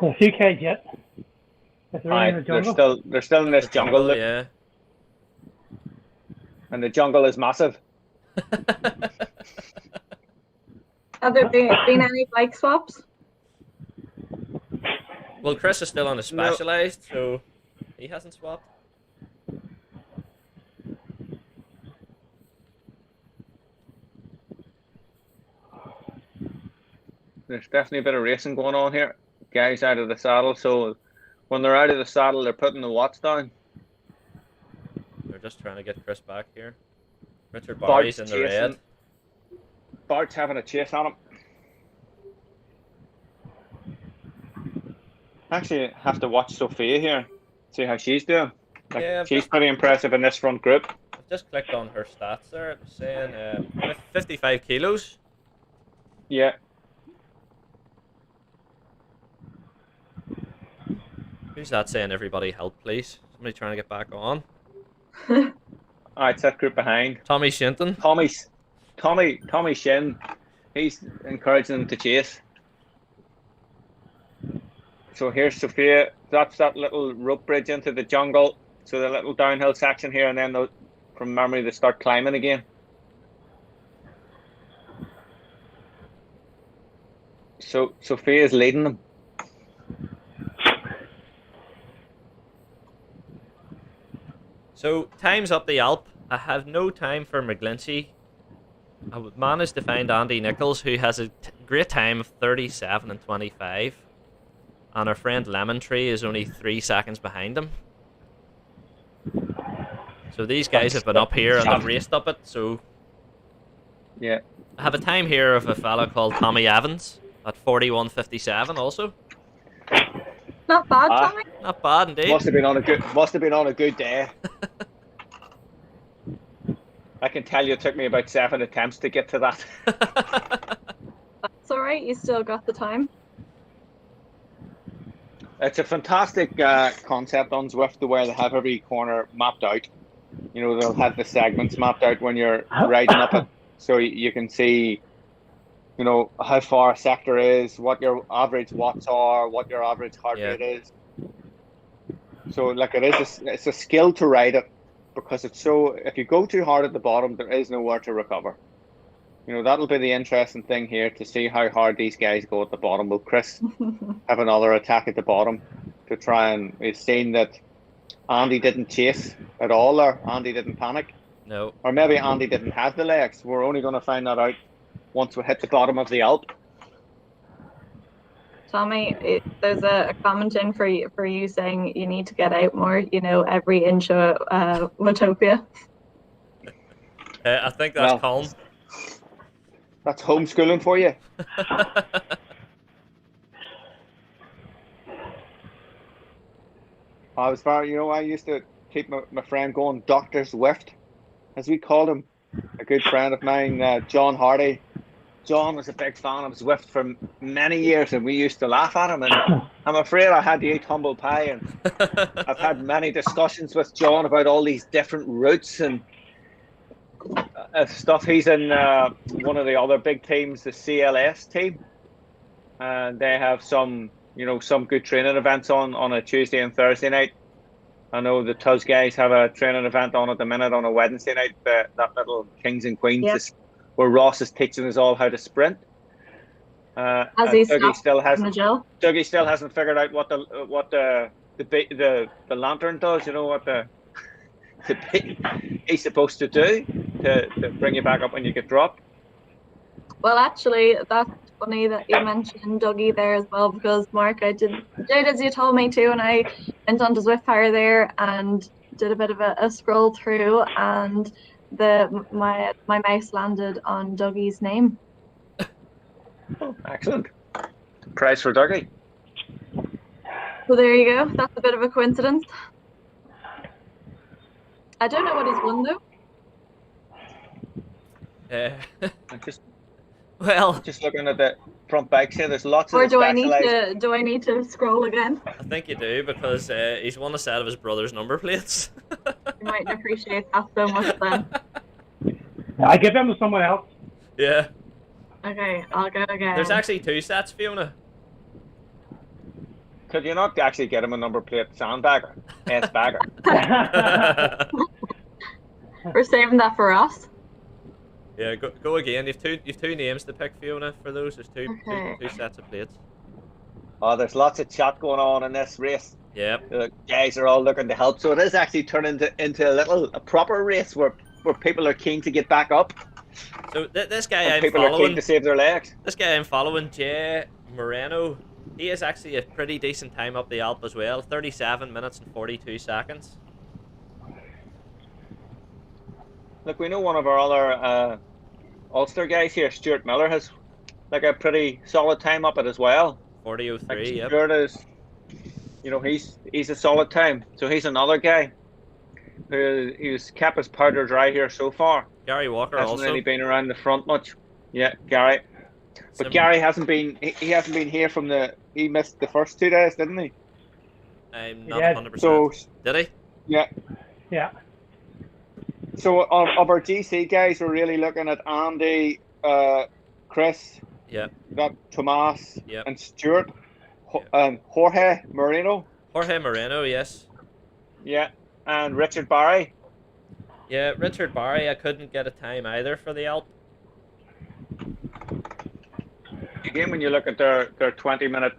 A few K's yet. They're still in this jungle. Look. Yeah. And the jungle is massive. Have there been any bike swaps? Well, Chris is still on a specialized, so he hasn't swapped. There's definitely a bit of racing going on here. Guys out of the saddle, so when they're out of the saddle, they're putting the watts down. They're just trying to get Chris back here. Richard Barry's in the red. Bart's having a chase on him. Actually, have to watch Sophia here, see how she's doing. She's pretty impressive in this front group. I've just clicked on her stats there. It's saying 55 kilos. Yeah. Who's that saying? Everybody help, please. Somebody trying to get back on. Alright, it's that group behind. Tommy Shinton. Tommy Shin. He's encouraging them to chase. So here's Sophia. That's that little rope bridge into the jungle. So the little downhill section here, and then from memory they start climbing again. So Sophia's leading them. So, time's up the Alp. I have no time for McGlinchey. I would manage to find Andy Nichols, who has a great time of 37 and 25. And our friend Lemon Tree is only 3 seconds behind him. So these guys have been up here and they've raced up it, so... Yeah. I have a time here of a fella called Tommy Evans at 41.57 also. Not bad, Tommy. Not bad indeed. Must have been on a good day. I can tell you it took me about 7 attempts to get to that. That's alright, you still got the time. It's a fantastic concept on Zwift, the way they have every corner mapped out. You know, they'll have the segments mapped out when you're riding up it, so you can see, you know, how far a sector is, what your average watts are, what your average heart rate is. So, like, it's a skill to ride it, because it's so, if you go too hard at the bottom, there is nowhere to recover. You know, that'll be the interesting thing here, to see how hard these guys go at the bottom. Will Chris have another attack at the bottom to try and, we've seen that Andy didn't chase at all, or Andy didn't panic. No. Or maybe Andy didn't have the legs. We're only going to find that out once we hit the bottom of the Alp. Tommy, there's a comment in for you saying you need to get out more, you know, every inch of Watopia. I think that's calm. That's homeschooling for you. I used to keep my friend going, Dr. Zwift, as we called him. A good friend of mine, John Hardy. John was a big fan of Zwift for many years, and we used to laugh at him. And I'm afraid I had to eat humble pie. And I've had many discussions with John about all these different routes and stuff. He's in one of the other big teams, the CLS team, and they have some good training events on a Tuesday and Thursday night. I know the TUZ guys have a training event on at the minute on a Wednesday night. That little Kings and Queens, Yep. where Ross is teaching us all how to sprint. As And he Dougie still from the jail. Dougie still hasn't figured out what the lantern does. You know what he's supposed to do to bring you back up when you get dropped. Well, actually, that's funny that you mentioned Dougie there as well, because Mark, I did as you told me to, and I went on to Zwift there and did a bit of a scroll through, and my mouse landed on Dougie's name. Oh, excellent! Prize for Dougie. So there you go. That's a bit of a coincidence. I don't know what he's won though. Just looking at the front bikes here. There's lots or of. Or do I need to scroll again? I think you do, because he's won a set of his brother's number plates. You mightn't appreciate that so much then. I give them to someone else. Yeah. Okay, I'll go again. There's actually 2 sets, Fiona. Could you not actually get him a number plate sandbagger? S-bagger. We're saving that for us. Yeah, go again. You've two names to pick, Fiona, for those. There's two sets of plates. Oh, there's lots of chat going on in this race. Yep. The guys are all looking to help, so it is actually turning into a proper race where people are keen to get back up. So this guy I'm people following, are keen to save their legs. This guy I'm following, Jay Moreno, he is actually a pretty decent time up the Alp as well. 37 minutes and 42 seconds. Look, we know one of our other Ulster guys here, Stuart Miller, has like a pretty solid time up it as well. 40:03. Like Yep. Stuart is, he's a solid time. So he's another guy who's kept his powder dry here so far. Gary Walker hasn't also really been around the front much. Yeah, Gary. But Gary hasn't been. He hasn't been here from he missed the first 2 days, didn't he? I'm not 100%. So did he? Yeah. Yeah. So of our GC guys, we're really looking at Andy, Chris, Tomas, and Stuart, and Jorge Moreno. Jorge Moreno, yes. Yeah, and Richard Barry. Yeah, Richard Barry, I couldn't get a time either for the Alp. Again, when you look at their 20-minute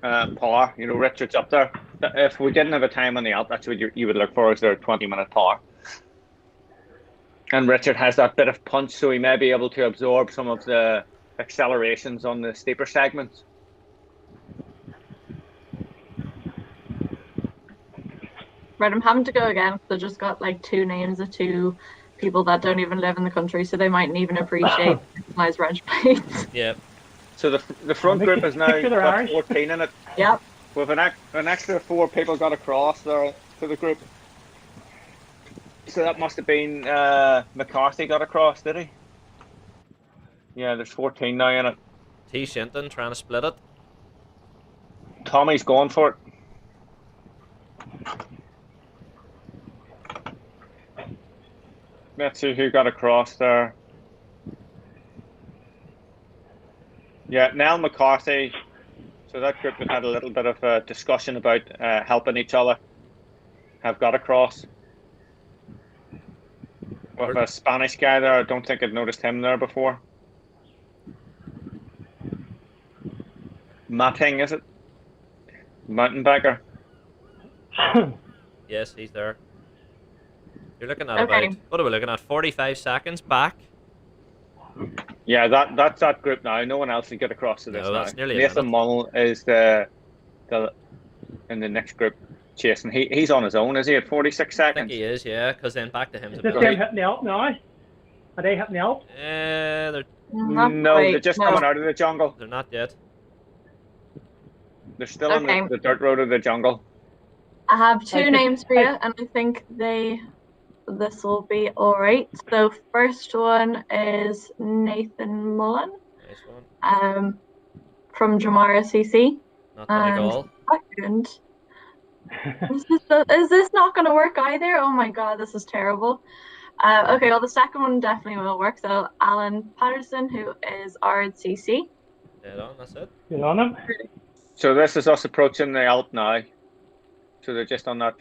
power, Richard's up there. If we didn't have a time on the Alp, that's what you would look for, is their 20-minute power. And Richard has that bit of punch, so he may be able to absorb some of the accelerations on the steeper segments. Right, I'm having to go again because I just got like 2 names of 2 people that don't even live in the country, so they mightn't even appreciate personalised reg plates. Yep. So the front group is now got 14 in it. Yep. With an extra 4 people got across there to the group. So that must have been McCarthy got across, did he? Yeah, there's 14 now in it. T. Shinton trying to split it. Tommy's going for it. Let's see who got across there. Yeah, Nell McCarthy. So that group had a little bit of a discussion about helping each other. Have got across. With a Spanish guy there, I don't think I'd noticed him there before. Matting, is it? Mountain biker. Yes, he's there. You're looking at about, what are we looking at, 45 seconds back? Yeah, that's that group now. No one else can get across to this now. That's nearly Nathan Mull is in the next group chasing. He's on his own, is he, at 46 seconds? I think he is, yeah, because then back to him. Is this them hitting the Alp now? Are they hitting the Alp? They're... No, they're just coming out of the jungle. They're not yet. They're still on the dirt road of the jungle. I have 2 names for you, and I think this will be alright. So first one is Nathan Mullen. Nice one. From Jamara CC. Not Donegal. Second. Is this not going to work either? Oh my god, this is terrible. Okay, well the second one definitely will work. So Alan Patterson, who is RCC. Dead on, that's it. Good on him. So this is us approaching the Alp now. So they're just on that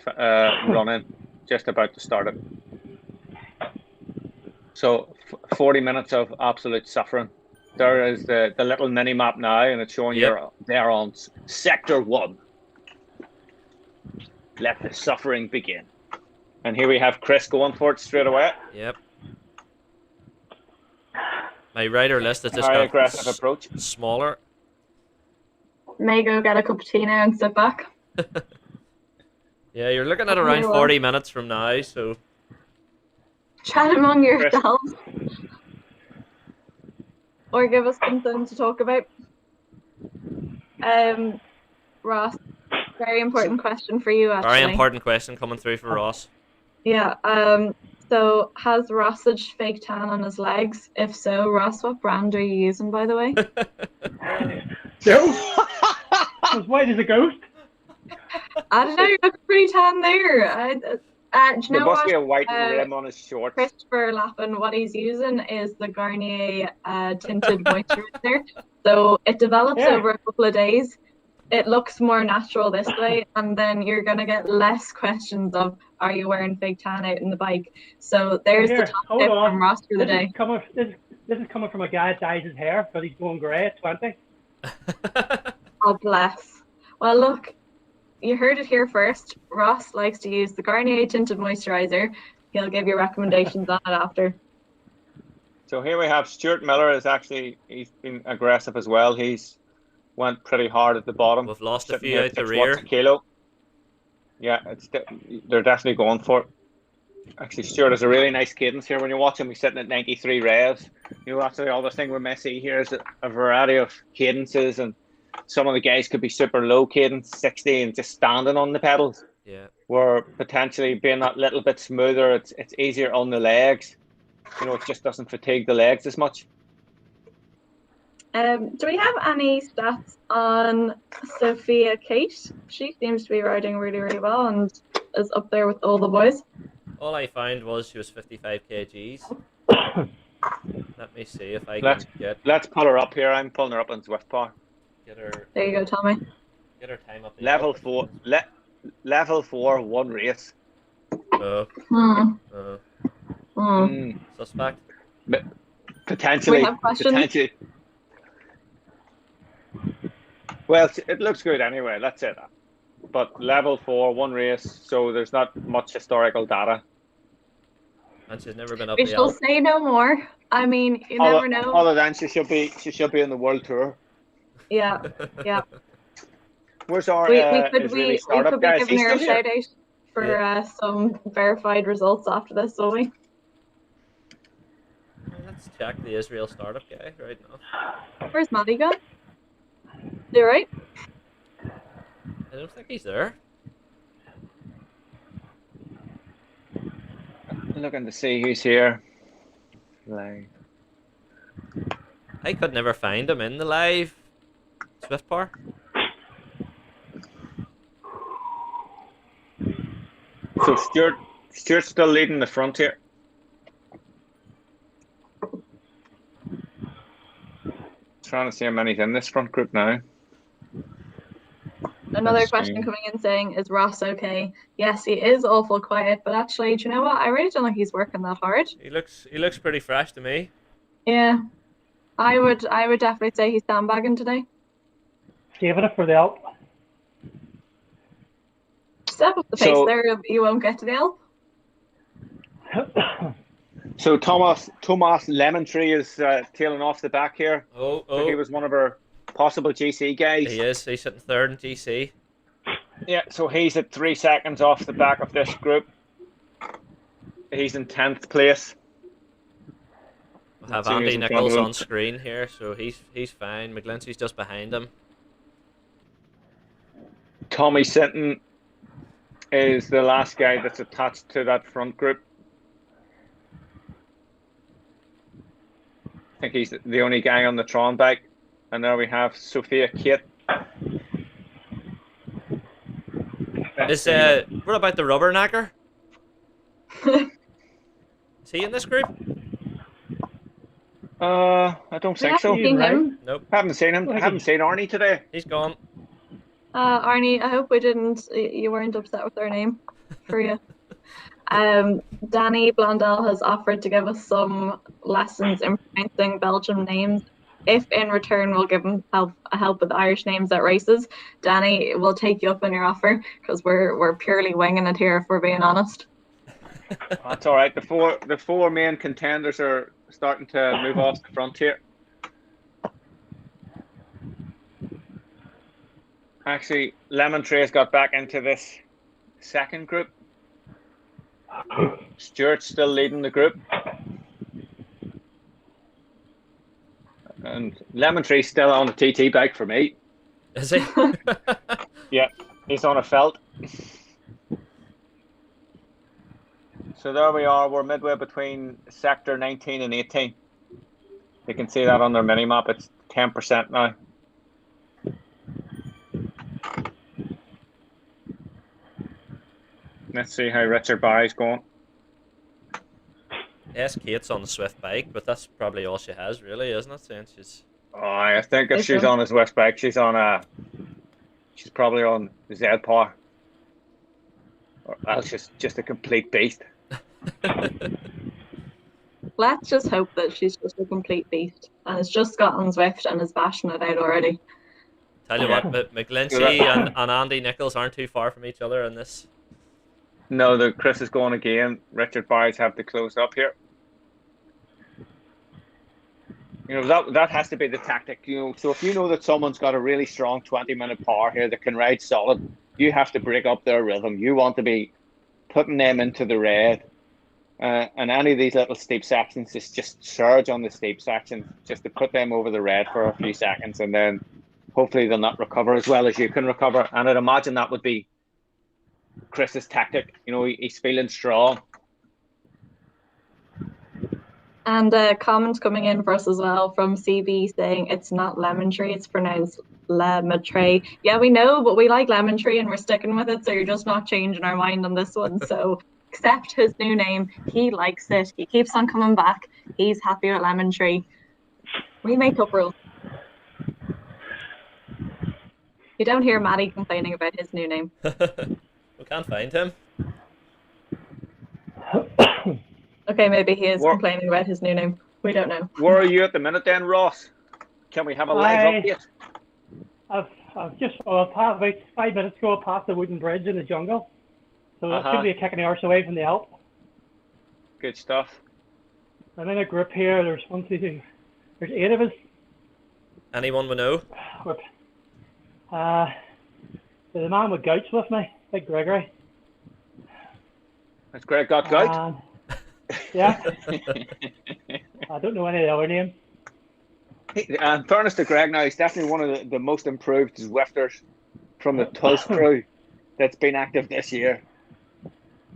run-in, just about to start it. So 40 minutes of absolute suffering. There is the little mini map now, and it's showing they're on sector 1. Let the suffering begin. And here we have Chris going for it straight away. Yep. My rider list has just Very got aggressive approach. smaller. May go get a cup of tea now and sit back. Yeah, you're looking at around 40 minutes from now, so... Chat among yourselves. Or give us something to talk about. Ross, very important question for you, actually. Very important question coming through for Ross. Yeah, so has Rossage fake tan on his legs? If so, Ross, what brand are you using, by the way? No. As white as a ghost. I don't know, you look pretty tan there. Do you There know must what? be a white rim on his shorts. Christopher Lappin, what he's using is the Garnier tinted moisturizer. So it develops over a couple of days. It looks more natural this way, and then you're going to get less questions of, are you wearing fake tan out in the bike? So there's the top tip from Ross for the day. This is coming from a guy that dyes his hair, but he's going grey at 20. Oh, bless. Well, look, you heard it here first. Ross likes to use the Garnier tinted moisturizer. He'll give you recommendations on it after. So here we have Stuart Miller. He's been aggressive as well. He's went pretty hard at the bottom. We've lost a few out the rear. A kilo. Yeah, they're definitely going for it. Actually, Stuart has a really nice cadence here. When you watch him, he's sitting at 93 revs. You know, that's the other thing we're messy here is a variety of cadences, and some of the guys could be super low cadence, 60, and just standing on the pedals. Yeah. Where potentially being that little bit smoother, it's easier on the legs. You know, it just doesn't fatigue the legs as much. Do we have any stats on Sophia Kate? She seems to be riding really, really well and is up there with all the boys. All I found was she was 55 kgs. Let me see if I can get... Let's pull her up here. I'm pulling her up on Zwift Power. Get her... There you go, Tommy. Get her time up. Level 4. Level 4, 1 race. Suspect. Potentially. We have questions? Potentially. Well, it looks good anyway. Let's say that. But level 4, 1 race, so there's not much historical data. And she's never been up We the shall Alps. say no more. I mean, you never know. Other than she should be in the world tour. Yeah, yeah. Where's our We Israeli startup could be guys? giving her a He's still shout out for some verified results after this, will we? Let's check the Israel startup guy right now. Where's Maddie gone? You right? I don't think he's there. Looking to see who's here. Live. I could never find him in the live Zwift Power. So Stuart's still leading the front here. Trying to see how many's in this front group now. Another question coming in saying, is Ross okay? Yes, he is awful quiet, but actually, do you know what? I really don't think he's working that hard. He looks pretty fresh to me. Yeah. I would definitely say he's sandbagging today. Saving it for the Alp. Step up the pace there, you won't get to the Alp. So Thomas Lemon Tree is tailing off the back here. Oh. So he was one of our possible GC guys. He is. He's sitting third in GC. Yeah, so he's at 3 seconds off the back of this group. He's in 10th place. We have Andy Nichols on screen here, so he's fine. McGlinchey's just behind him. Tommy Sinton is the last guy that's attached to that front group. I think he's the only guy on the Tron bike. And there we have Sophia Kate. What about the Rubbernecker? Is he in this group? I don't think so. Seen him. Nope. Haven't seen him. I haven't seen Arnie today. He's gone. Arnie, I hope you weren't upset with our name for you. Danny Blondell has offered to give us some lessons in pronouncing Belgian names. If in return we'll give him help with Irish names at races, Danny will take you up on your offer because we're purely winging it here if we're being honest. That's all right. The four main contenders are starting to move off the frontier. Actually, Lemon Tree's got back into this second group. Stuart's still leading the group. And Lemon Tree's still on a TT bike for me. Is he? Yeah, he's on a felt. So there we are. We're midway between sector 19 and 18. You can see that on their mini map. It's 10% now. Let's see how Richard Barry's going. Yes, Kate's on the Zwift bike, but that's probably all she has, really, isn't it? Since she's... Oh, I think if she's on his Zwift bike, she's probably on Z Power. Or else she's just a complete beast. Let's just hope that she's just a complete beast and has just gotten Zwift and is bashing it out already. Tell you what, McGlinchey and Andy Nichols aren't too far from each other in this. No, Chris is going again. Richard Barry's have to close up here. You know, that has to be the tactic. You know, so if you know that someone's got a really strong 20-minute power here that can ride solid, you have to break up their rhythm. You want to be putting them into the red. And any of these little steep sections, just surge on the steep sections, just to put them over the red for a few seconds, and then hopefully they'll not recover as well as you can recover. And I'd imagine that would be Chris's tactic. You know, he's feeling strong. And a comment coming in for us as well from CB saying it's not Lemon Tree, it's pronounced Lemon Tree. Yeah, we know, but we like Lemon Tree and we're sticking with it, so you're just not changing our mind on this one. So accept his new name. He likes it. He keeps on coming back. He's happy with Lemon Tree. We make up rules. You don't hear Maddie complaining about his new name. We can't find him. Okay, maybe he is complaining about his new name. We don't know. Where are you at the minute then, Ross? Can we have a live update? I've just about 5 minutes ago I passed the wooden bridge in the jungle. So it should be a kick in the arse away from the Alp. Good stuff. I'm in a group here. There's 8 of us. Anyone we know? There's a man with goats with me, Big Gregory. Has Greg got gout? Yeah. I don't know any of the other names. In fairness to Greg now, he's definitely one of the most improved Zwifters from the TUZ crew that's been active this year.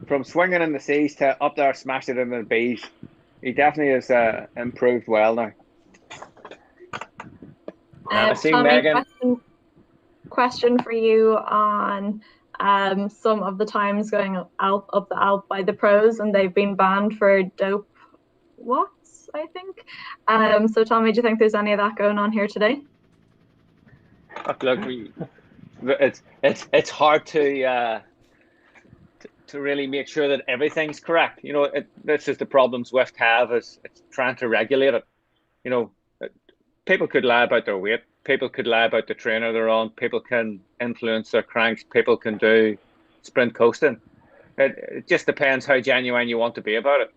From swinging in the C's to up there smashing it in the B's. He definitely has improved well now. I see Tommy, Megan. Question for you on some of the times going up the Alp by the pros, and they've been banned for dope watts, I think. So Tommy, do you think there's any of that going on here today? Look, it's hard to really make sure that everything's correct. You know, this is the problem Zwift have, is it's trying to regulate it. You know, people could lie about their weight. People could lie about the trainer they're on. People can influence their cranks. People can do sprint coasting. It just depends how genuine you want to be about it.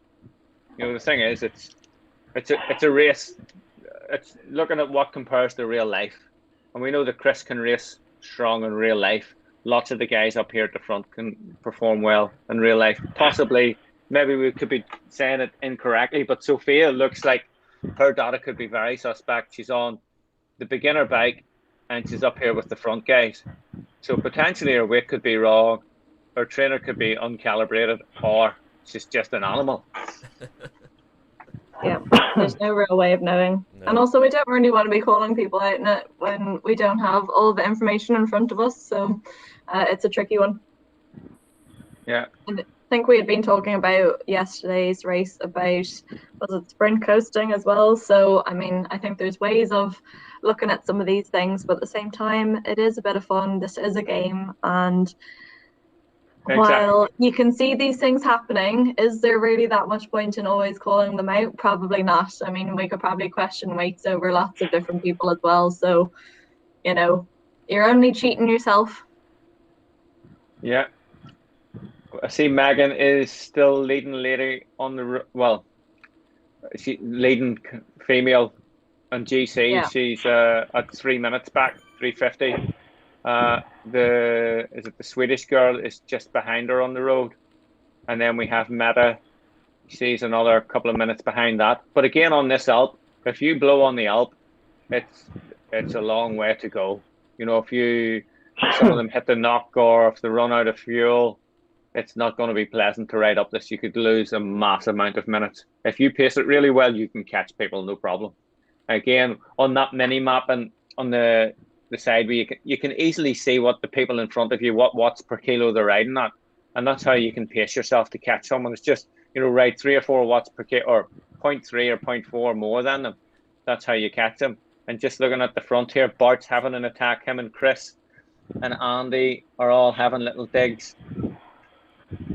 You know, the thing is, it's a race. It's looking at what compares to real life, and we know that Chris can race strong in real life. Lots of the guys up here at the front can perform well in real life. Possibly, maybe we could be saying it incorrectly, but Sophia looks like her data could be very suspect. She's on the beginner bike and she's up here with the front guys. So potentially her weight could be wrong, her trainer could be uncalibrated, or she's just an animal. Yeah, there's no real way of knowing. No. And also we don't really want to be calling people out in it when we don't have all the information in front of us, so it's a tricky one. Yeah. think we had been talking about yesterday's race about, was it sprint coasting as well? So, I mean, I think there's ways of looking at some of these things, but at the same time, it is a bit of fun. This is a game, and while you can see these things happening, is there really that much point in always calling them out? Probably not. I mean, we could probably question weights over lots of different people as well. So, you know, you're only cheating yourself. Yeah. I see Megan is still leading lady on the, well, she leading female on GC. Yeah. She's at 3 minutes back, 3:50. The Swedish girl is just behind her on the road, and then we have Meta. She's another couple of minutes behind that. But again, on this Alp, if you blow on the Alp, it's a long way to go. You know, if some of them hit the knock, or if they run out of fuel, it's not going to be pleasant to ride up this. You could lose a massive amount of minutes. If you pace it really well, you can catch people, no problem. Again, on that mini map and on the side where you can easily see what the people in front of you, what watts per kilo they're riding at, and that's how you can pace yourself to catch someone. It's just, you know, ride 3 or 4 watts per kilo, or 0.3 or 0.4 more than them. That's how you catch them. And just looking at the front here, Bart's having an attack. Him and Chris and Andy are all having little digs.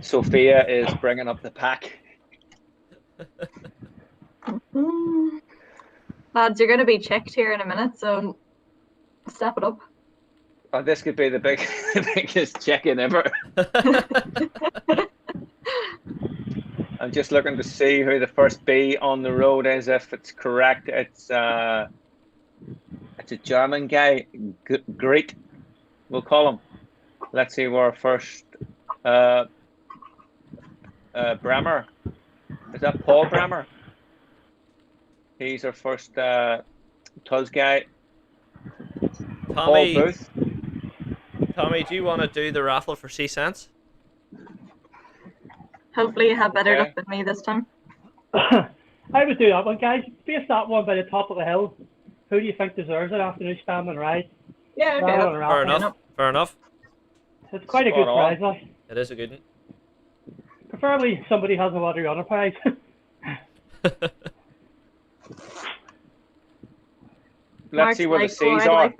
Sophia is bringing up the pack. Lads, you're going to be checked here in a minute, so step it up. Oh, this could be the biggest check-in ever. I'm just looking to see who the first B on the road is. If it's correct, it's a German guy, Greek, we'll call him. Let's see where first. Bremer. Is that Paul Bremer? He's our first TUZ guy. Tommy, Paul Booth. Tommy, do you want to do the raffle for C-Sense? Hopefully you have better luck than me this time. I would do that one, guys. Base that one by the top of the hill. Who do you think deserves it after they stand and ride? Yeah, okay. Fair enough. Fair enough. It's quite a good prize, like. It is a good one. Preferably somebody has a lottery on a prize. Let's see what the C's are.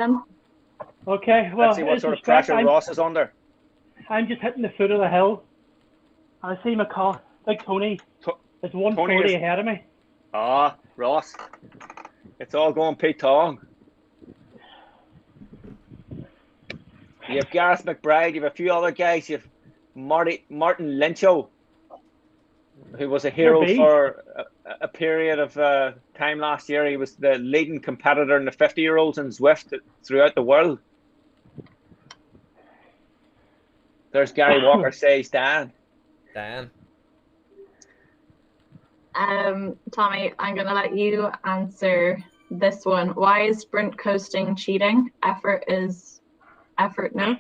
Okay, well, let's see what sort of pressure Ross is under. I'm just hitting the foot of the hill. I see Big Tony is 140 ahead of me. Ah, Ross. It's all going Pete Tong. You have Gareth McBride, you have a few other guys, you have Martin Lyncho, who was a hero for a period of time last year. He was the leading competitor in the 50-year-olds in Zwift throughout the world. There's Gary Walker says Dan. Tommy, I'm going to let you answer this one. Why is sprint coasting cheating? Effort, no?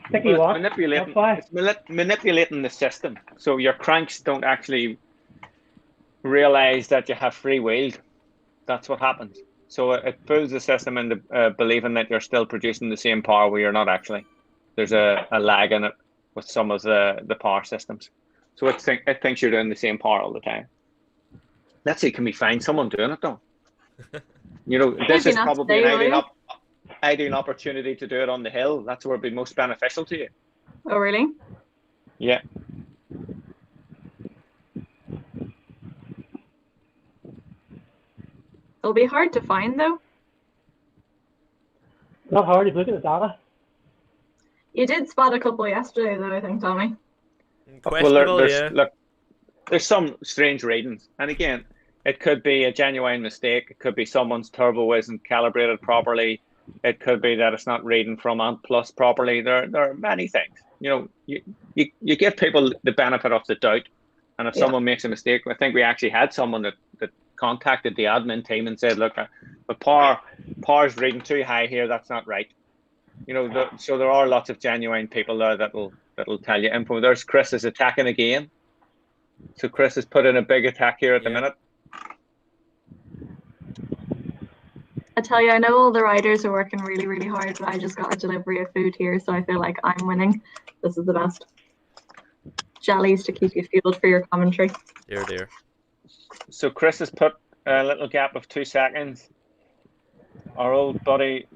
Sticky walk. Manipulating the system. So your cranks don't actually realize that you have free wheel. That's what happens. So it fools the system into believing that you're still producing the same power where you're not actually. There's a lag in it with some of the power systems. So it thinks you're doing the same power all the time. Let's see, can we find someone doing it though? You know, this is probably an ideal opportunity to do it on the hill. That's where it'd be most beneficial to you. Oh, really? Yeah. It'll be hard to find though. Not hard if you look at the data. You did spot a couple yesterday though, I think, Tommy. Questionable, Look, there's some strange readings. And again, it could be a genuine mistake. It could be someone's turbo isn't calibrated properly. It could be that it's not reading from Ant Plus properly. There are many things. You know, you give people the benefit of the doubt. And if someone makes a mistake, I think we actually had someone that contacted the admin team and said, look, the power's reading too high here. That's not right. You know, so there are lots of genuine people there that'll tell you info. There's Chris is attacking again. So Chris has put in a big attack here at the minute. I tell you, I know all the riders are working really, really hard, but I just got a delivery of food here, so I feel like I'm winning. This is the best. Jellies to keep you fueled for your commentary. Dear, dear. So Chris has put a little gap of 2 seconds. Our old buddy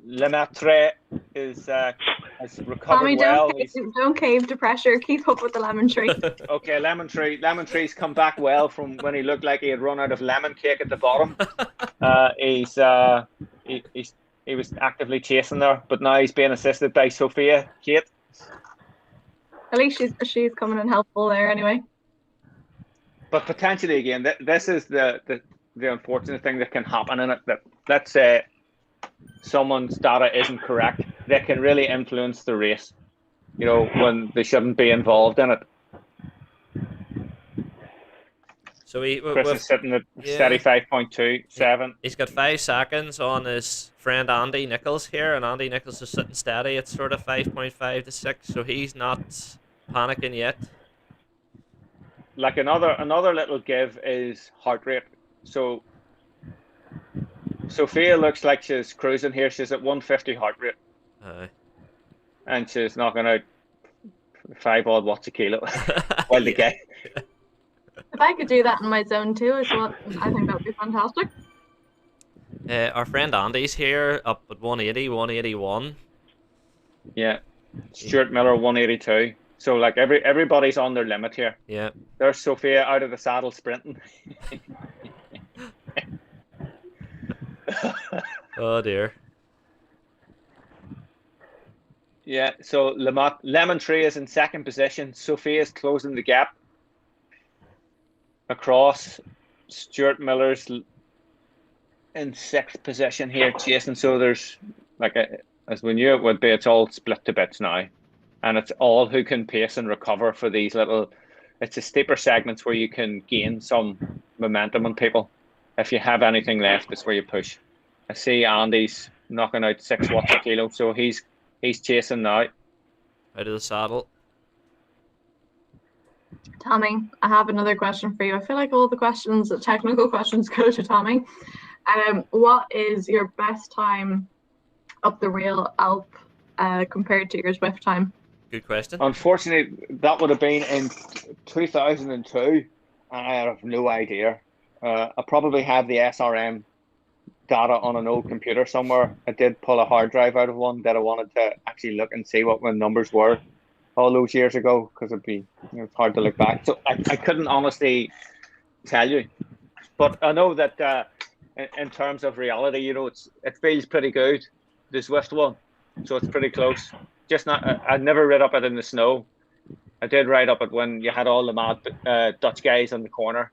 Lemaitre has recovered Tommy, well. don't cave to pressure. Keep up with the lemon tree. Okay, Lemon Tree's come back well from when he looked like he had run out of lemon cake at the bottom. He was actively chasing there, but now he's being assisted by Sophia Kate. At least she's coming in helpful there anyway. But potentially again, this is the unfortunate thing that can happen in it. That let's say someone's data isn't correct, they can really influence the race. You know, when they shouldn't be involved in it. So Chris is sitting at steady 5.27. He's got 5 seconds on his friend Andy Nichols here, and Andy Nichols is sitting steady at sort of 5.5 to 6, so he's not panicking yet. Like another little give is heart rate. So Sophia looks like she's cruising here. She's at 150 heart rate. And she's knocking out 5 odd watts a kilo while they get. If I could do that in my zone too, is what I think that would be fantastic. Our friend Andy's here up at 180, 181. Yeah. Stuart Miller 182. So like everybody's on their limit here. Yeah. There's Sophia out of the saddle sprinting. Oh dear. Yeah, so Lemon Tree is in second position. Sophia's closing the gap across. Stuart Miller's in 6th position here chasing. So there's as we knew it would be, it's all split to bits now. And it's all who can pace and recover for these little, it's the steeper segments where you can gain some momentum on people. If you have anything left, it's where you push. I see Andy's knocking out 6 watts a kilo, so he's chasing now. Out of the saddle. Tommy, I have another question for you. I feel like all the technical questions go to Tommy. What is your best time up the rail Alp compared to your Zwift time? Good question. Unfortunately, that would have been in 2002, and I have no idea. I probably have the SRM data on an old computer somewhere. I did pull a hard drive out of one that I wanted to actually look and see what my numbers were all those years ago, because it's hard to look back. So I couldn't honestly tell you, but I know that in terms of reality, you know, it feels pretty good, the Zwift one, so it's pretty close. Just not, I'd never rid up it in the snow. I did ride up it when you had all the mad Dutch guys on the corner.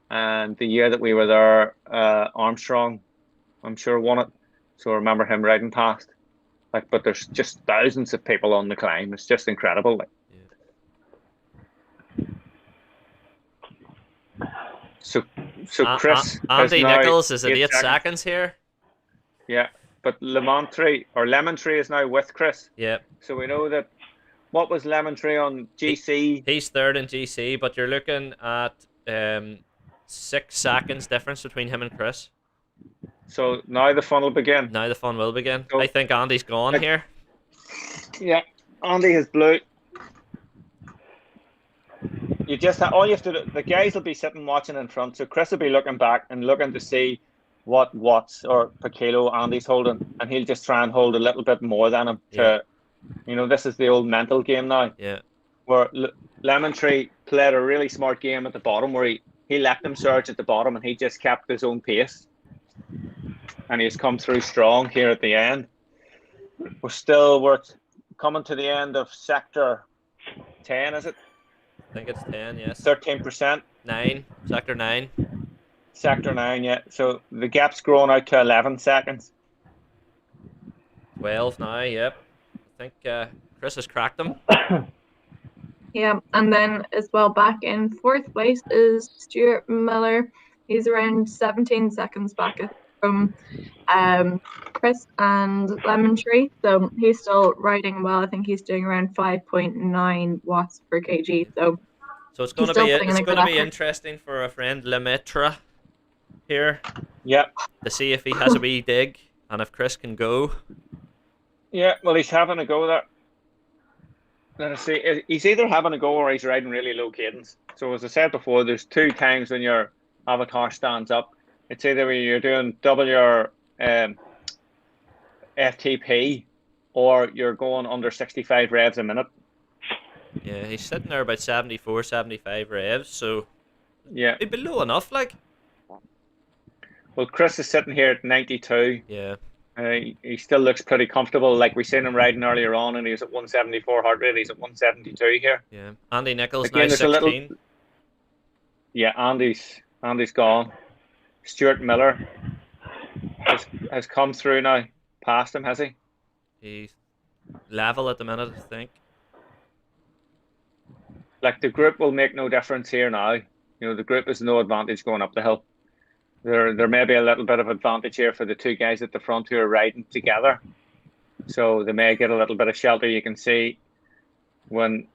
And the year that we were there, Armstrong, I'm sure, won it. So I remember him riding past. But there's just thousands of people on the climb. It's just incredible. So Chris, Andy Nichols is at 8 seconds here. Yeah, but Lemon Tree is now with Chris. Yeah. So we know that. What was Lemon Tree on GC? He's 3rd in GC, but you're looking at 6 seconds difference between him and Chris. So now the fun will begin. Now the fun will begin. So, I think Andy's gone here. Yeah, Andy has blew. You just all you have to do. The guys will be sitting watching in front, so Chris will be looking back and looking to see what watts or per kilo Andy's holding, and he'll just try and hold a little bit more than him. You know, this is the old mental game now. Yeah. Where Lemon Tree played a really smart game at the bottom, where he let them surge at the bottom, and he just kept his own pace. And he's come through strong here at the end. We're coming to the end of sector 10, is it? I think it's 10, yes. 13%. 9, sector 9. Sector 9, yeah. So the gap's grown out to 11 seconds. 12 now, yep. I think Chris has cracked him. Yeah, and then as well, back in 4th place is Stuart Miller. He's around 17 seconds back from Chris and Lemon Tree, so he's still riding well. I think he's doing around 5.9 watts per kg. So it's going to be interesting for a friend Lemaitre here. Yeah, to see if he has a wee dig and if Chris can go. Yeah, well, he's having a go there. Let us see. He's either having a go or he's riding really low cadence. So as I said before, there's 2 times when your avatar stands up. It's either when you're doing double your FTP or you're going under 65 revs a minute. Yeah, he's sitting there about 74, 75 revs, so yeah, he'd be low enough, like. Well, Chris is sitting here at 92. Yeah. He still looks pretty comfortable. Like we seen him riding earlier on, and he was at 174 heart rate. He's at 172 here. Yeah. Andy Nichols Again, now 16. Little... Yeah, Andy's gone. Stuart Miller has come through now. Past him, has he? He's level at the minute, I think. Like the group will make no difference here now. You know, the group has no advantage going up the hill. There may be a little bit of advantage here for the 2 guys at the front who are riding together. So they may get a little bit of shelter. You can see when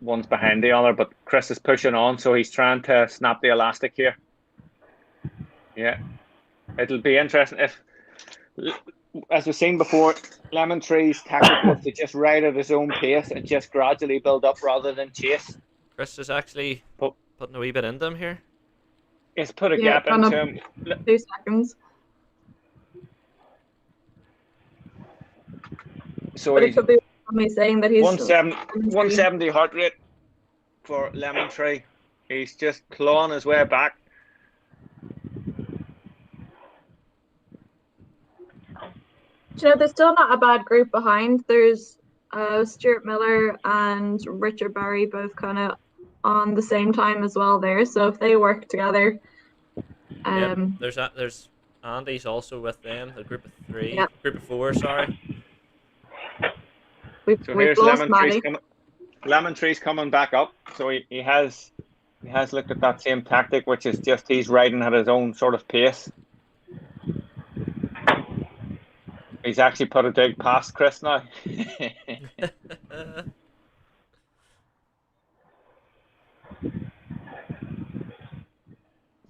one's behind the other, but Chris is pushing on, so he's trying to snap the elastic here. Yeah. It'll be interesting if, as we've seen before, Lemon Tree's tactic was to just ride at his own pace and just gradually build up rather than chase. Chris is actually putting a wee bit into him here. It's put a gap into him. 2 seconds. So But it could be me saying that he's 170 heart rate for Lemon Tree. He's just clawing his way back. Do you know, there's still not a bad group behind. There's Stuart Miller and Richard Barry both kind of on the same time as well there. So if they work together, there's Andy's also with them. The group of 3, yeah. Group of 4. Sorry. We've lost Maddie. Lemon Tree's coming back up. So he has looked at that same tactic, which is just he's riding at his own sort of pace. He's actually put a dig past Chris now.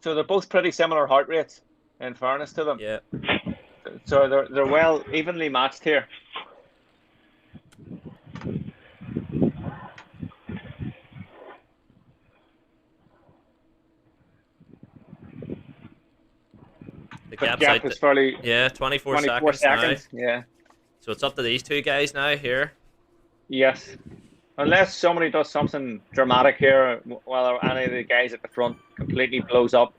So they're both pretty similar heart rates, in fairness to them. Yeah. So they're well evenly matched here. The gap is fairly 24 seconds now. Yeah. So it's up to these 2 guys now here. Yes. Unless somebody does something dramatic here, while any of the guys at the front completely blows up,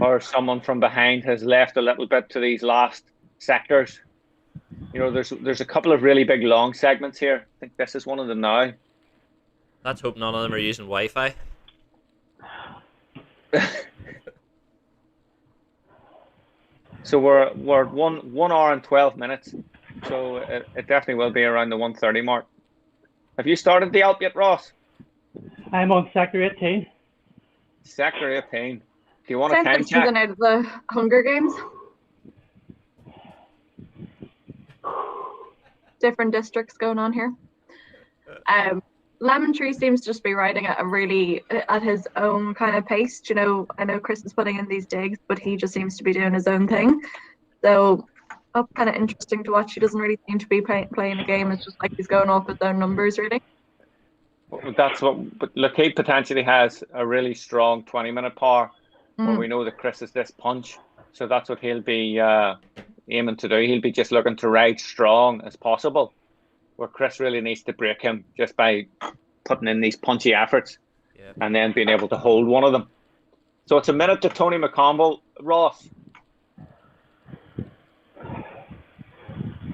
or someone from behind has left a little bit to these last sectors. You know, there's a couple of really big long segments here. I think this is one of them now. Let's hope none of them are using Wi-Fi. So we're 1 hour and 12 minutes. So it definitely will be around the 1:30 mark. Have you started the Alp yet, Ross? I'm on Sector 18. Sector 18. Do you want a time Sounds like check? something out of the Hunger Games. Different districts going on here. Lemon Tree seems to just be riding at his own kind of pace. You know, I know Chris is putting in these digs, but he just seems to be doing his own thing. So that's kind of interesting to watch. He doesn't really seem to be playing a game. It's just like he's going off his own numbers, really. That's what. But Lakeith potentially has a really strong 20-minute power. Well, we know that Chris is this punch, so that's what he'll be aiming to do. He'll be just looking to ride strong as possible, where Chris really needs to break him just by putting in these punchy efforts, and then being able to hold one of them. So it's a minute to Tony McConville. Ross.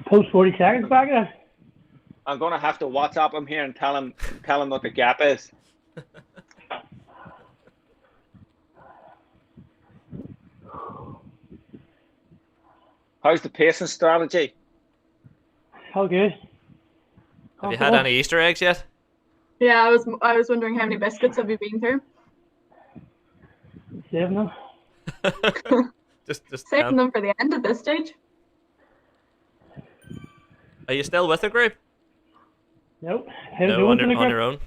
Post 40 seconds back then. I'm going to have to WhatsApp him here and tell him what the gap is. How's the pacing strategy? How good. Have you had any Easter eggs yet? Yeah, I was wondering how many biscuits have you been through? Saving them. just saving them for the end at this stage. Are you still with the group? Nope. No, on your own.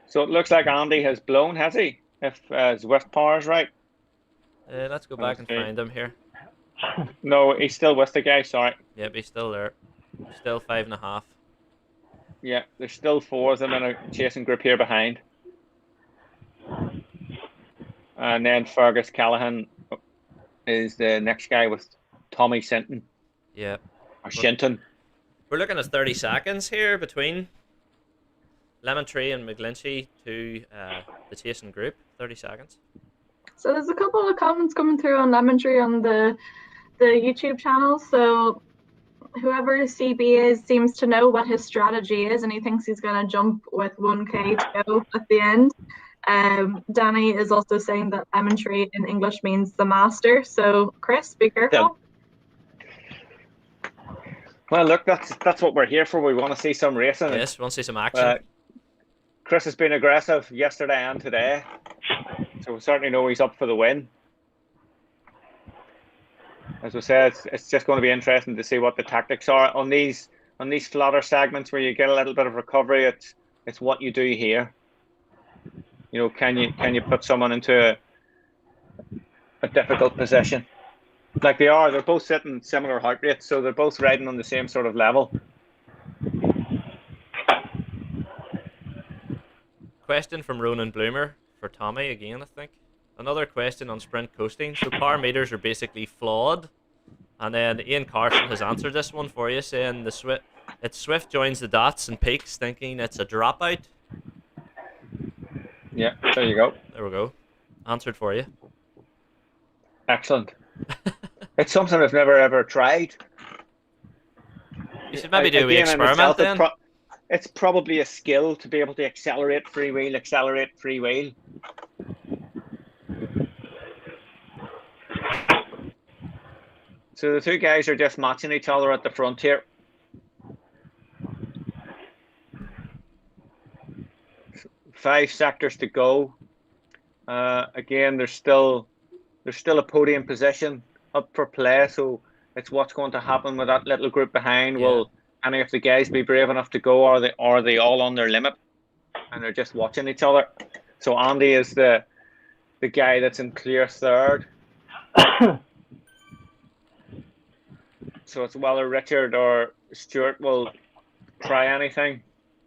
So it looks like Andy has blown, has he? If Zwift power is right. Let's go back and find him here. No, he's still with the guy. Sorry. Yep, he's still there. Still 5.5. Yeah, there's still 4 of them in a chasing group here behind. And then Fergus Callahan is the next guy with Tommy Sinton. Yeah. Or Shinton. We're looking at 30 seconds here between Lemon Tree and McGlinchey to the chasing group. 30 seconds. So there's a couple of comments coming through on Lemon Tree on the YouTube channel. So whoever CB is seems to know what his strategy is, and he thinks he's going to jump with 1K to go at the end. Danny is also saying that Lemon Tree in English means the master. So Chris, be careful. Well, look, that's what we're here for. We want to see some racing. Yes, we want to see some action. Chris has been aggressive yesterday and today, so we certainly know he's up for the win. As we said, it's just going to be interesting to see what the tactics are on these flatter segments where you get a little bit of recovery. It's what you do here. You know, can you put someone into a difficult position? Like they're both sitting similar heart rates, so they're both riding on the same sort of level. Question from Ronan Bloomer for Tommy again, I think. Another question on sprint coasting. So power meters are basically flawed, and then Ian Carson has answered this one for you, saying Zwift joins the dots and peaks, thinking it's a dropout. Yeah, there you go. There we go. Answered for you. Excellent. It's something I've never ever tried. You should maybe do an experiment then. It's probably a skill to be able to accelerate freewheel. So the two guys are just matching each other at the front here. Five sectors to go. Again, there's still a podium position up for play, so it's what's going to happen with that little group behind. Yeah. Will any of the guys be brave enough to go, or are they all on their limit and they're just watching each other? So Andy is the guy that's in clear third. So it's whether Richard or Stuart will try anything.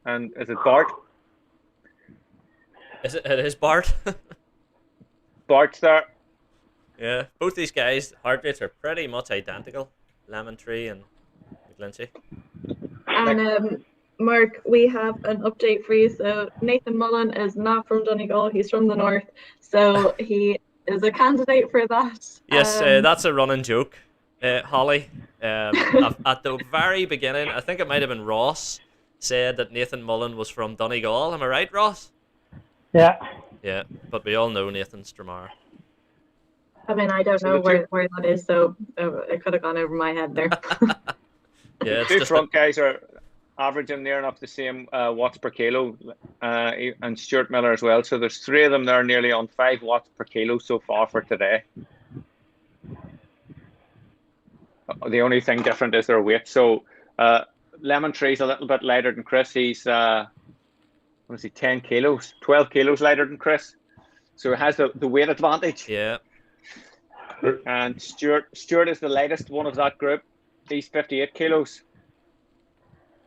And is it Bart? It is Bart. Bart's there. Yeah, both these guys' heart rates are pretty much identical. Lemon Tree and McGlinchey. And Mark, we have an update for you. So Nathan Mullen is not from Donegal, he's from the north. So he is a candidate for that. Yes, that's a running joke, Holly. At the very beginning, I think it might have been Ross, said that Nathan Mullen was from Donegal. Am I right, Ross? Yeah. Yeah, but we all know Nathan's Dramar. I mean, I don't know where that is, so it could have gone over my head there. Yeah, the two front guys are averaging near enough the same watts per kilo, and Stuart Miller as well. So there's 3 of them there nearly on 5 watts per kilo so far for today. The only thing different is their weight. So Lemon Tree's a little bit lighter than Chris. He's 10 kilos, 12 kilos lighter than Chris. So it has the weight advantage. Yeah. And Stuart is the lightest one of that group. He's 58 kilos.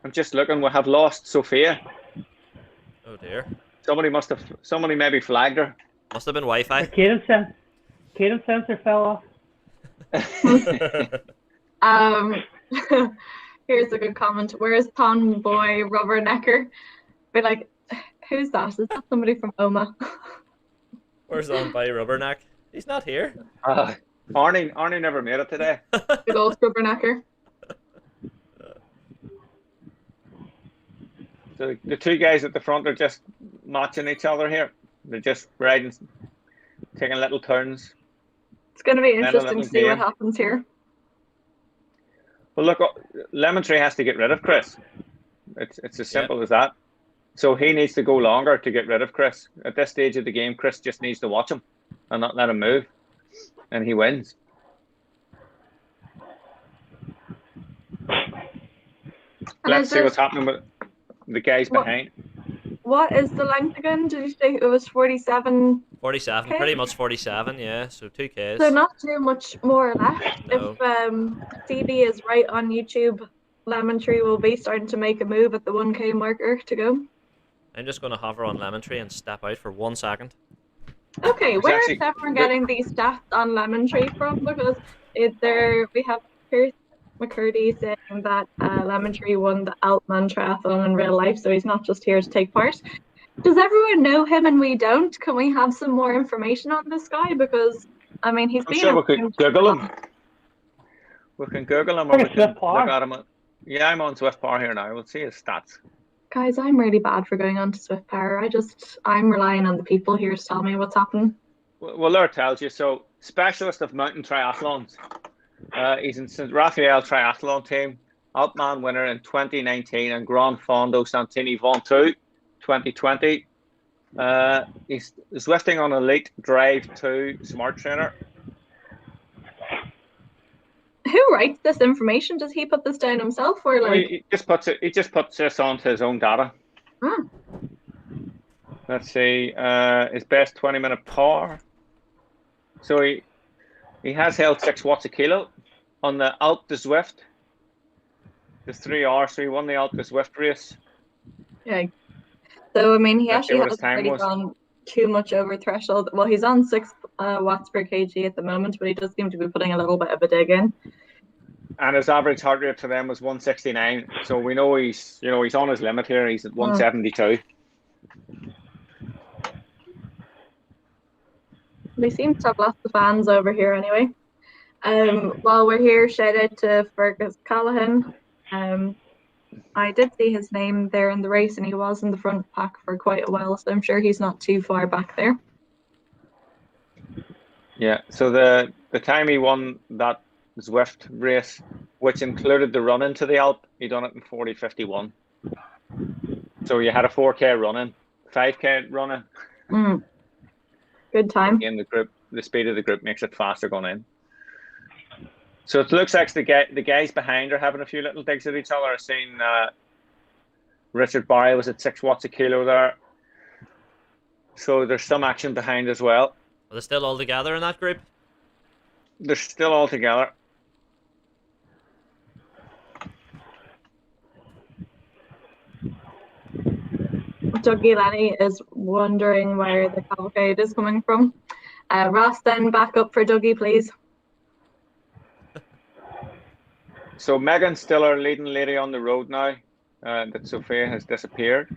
I'm just looking. We have lost Sophia. Oh dear. Somebody maybe flagged her. Must have been Wi-Fi. Cadence sensor fell off. Here's a good comment. Where's Pond Boy Rubbernecker? Be like, who's that? Is that somebody from Oma? Where's on by Rubberneck? He's not here. Arnie never made it today. Good old Rubbernecker. So the two guys at the front are just matching each other here. They're just riding, taking little turns. It's going to be interesting to see what happens here. Well, look, Lemon Tree has to get rid of Chris. It's as simple as that. So he needs to go longer to get rid of Chris. At this stage of the game, Chris just needs to watch him and not let him move, and he wins. Let's see what's happening with the guys behind. What is the length again? Did you say it was 47? 47, Okay. pretty much 47, yeah. So 2Ks. So not too much more left. No. If CB is right on YouTube, Lemon Tree will be starting to make a move at the 1K marker to go. I'm just going to hover on Lemon Tree and step out for 1 second. Okay, There's where actually- is everyone getting these stats on Lemon Tree from? Because we have Pierce McCurdy saying that Lemon Tree won the Altman triathlon in real life, so he's not just here to take part. Does everyone know him and we don't? Can we have some more information on this guy? Because I mean, he's I'm been. sure we could Google him. We can Google him or we can Swift look Power. at him. Yeah, I'm on Zwift Power here now. We'll see his stats. Guys, I'm really bad for going on to Swift Power. I'm relying on the people here to tell me what's happening. Well, Laura tells you. So, specialist of mountain triathlons. He's in St. Raphael triathlon team. Altman winner in 2019 and Gran Fondo Santini Ventoux 2020. He's Zwifting on Elite Drive 2 Smart Trainer. Who writes this information? Does he put this down himself or like? He just puts it. He just puts this onto his own data. Ah. Let's see. His best 20-minute power. So he has held 6 watts a kilo on the Alpe de Zwift. The 3 hours. So he won the Alpe de Zwift race. Yeah. So I mean, he Let's see actually what his hasn't time really was. gone too much over threshold. Well, he's on 6 watts per kg at the moment, but he does seem to be putting a little bit of a dig in. And his average heart rate for them was 169. So we know he's on his limit here. He's at 172. He seems to have lots of fans over here anyway. While we're here, shout out to Fergus Callahan. I did see his name there in the race, and he was in the front pack for quite a while, so I'm sure he's not too far back there. Yeah. So the time he won that Zwift race, which included the run into the Alp, he done it in 40:51. So you had a 4K running, 5K running. Good time. Again, the speed of the group makes it faster going in. So it looks like the guys behind are having a few little digs at each other. I've seen Richard Barry was at 6 watts a kilo there. So there's some action behind as well. Are they still all together in that group? They're still all together. Dougie Lenny is wondering where the cavalcade is coming from. Ross, then back up for Dougie, please. So Megan's still our leading lady on the road now. That Sophia has disappeared.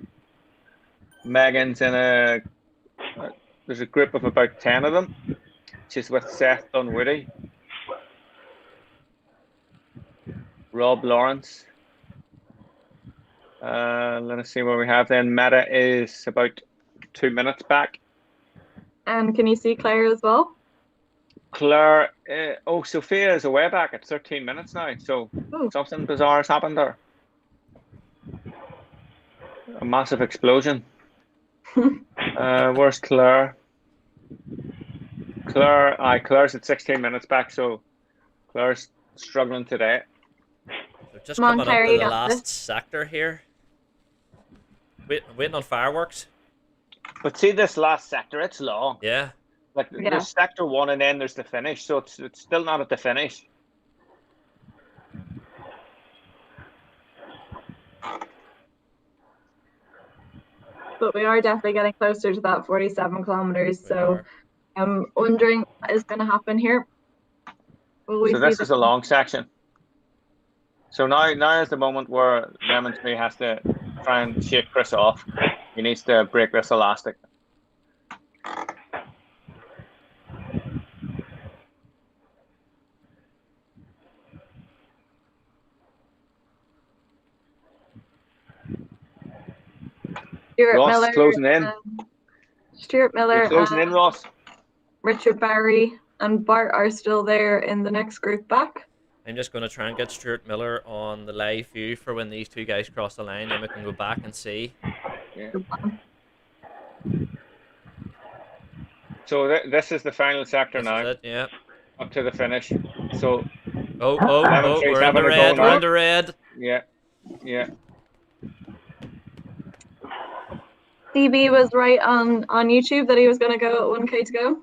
Megan's in there's a group of about 10 of them. She's with Seth Dunwoody, Rob Lawrence. Let us see what we have then. Meta is about 2 minutes back. And can you see Claire as well? Claire, Sophia is away back at 13 minutes now. So something bizarre has happened there. A massive explosion. Where's Claire? Claire's at 16 minutes back, so Claire's struggling today. We're just Come on, coming Claire, up to you the got last this. sector here. Waiting on fireworks. But see this last sector, it's long. Yeah. Like there's sector 1 and then there's the finish, so it's still not at the finish. But we are definitely getting closer to that 47 kilometers. So I'm wondering what is going to happen here. So this is a long section. So now is the moment where Lemon Tree has to try and shake Chris off. He needs to break this elastic. Stuart Ross Miller, closing in. Stuart Miller, You're closing in, Ross. Richard Barry and Bart are still there in the next group back. I'm just going to try and get Stuart Miller on the live view for when these two guys cross the line, and we can go back and see. Yeah. So this is the final sector now. This is it, yeah. Up to the finish. So we're in the red. We're in the red. Yeah. DB was right on YouTube that he was going to go at 1K to go.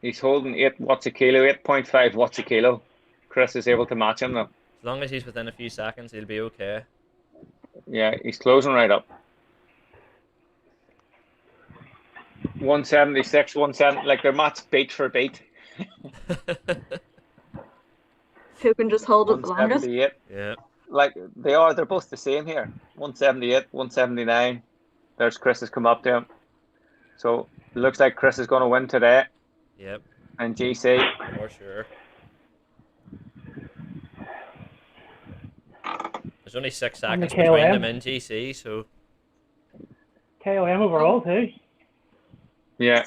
He's holding 8 watts a kilo, 8.5 watts a kilo. Chris is able to match him though. As long as he's within a few seconds, he'll be okay. Yeah, he's closing right up. 176, 170, like they're matched beat for beat. Who can just hold it the longest? 178. Yeah. Like they're both the same here. 178, 179. There's Chris has come up to him. So it looks like Chris is going to win today. Yep. And GC. For sure. There's only 6 seconds between them in GC, so. KOM overall too. Yeah.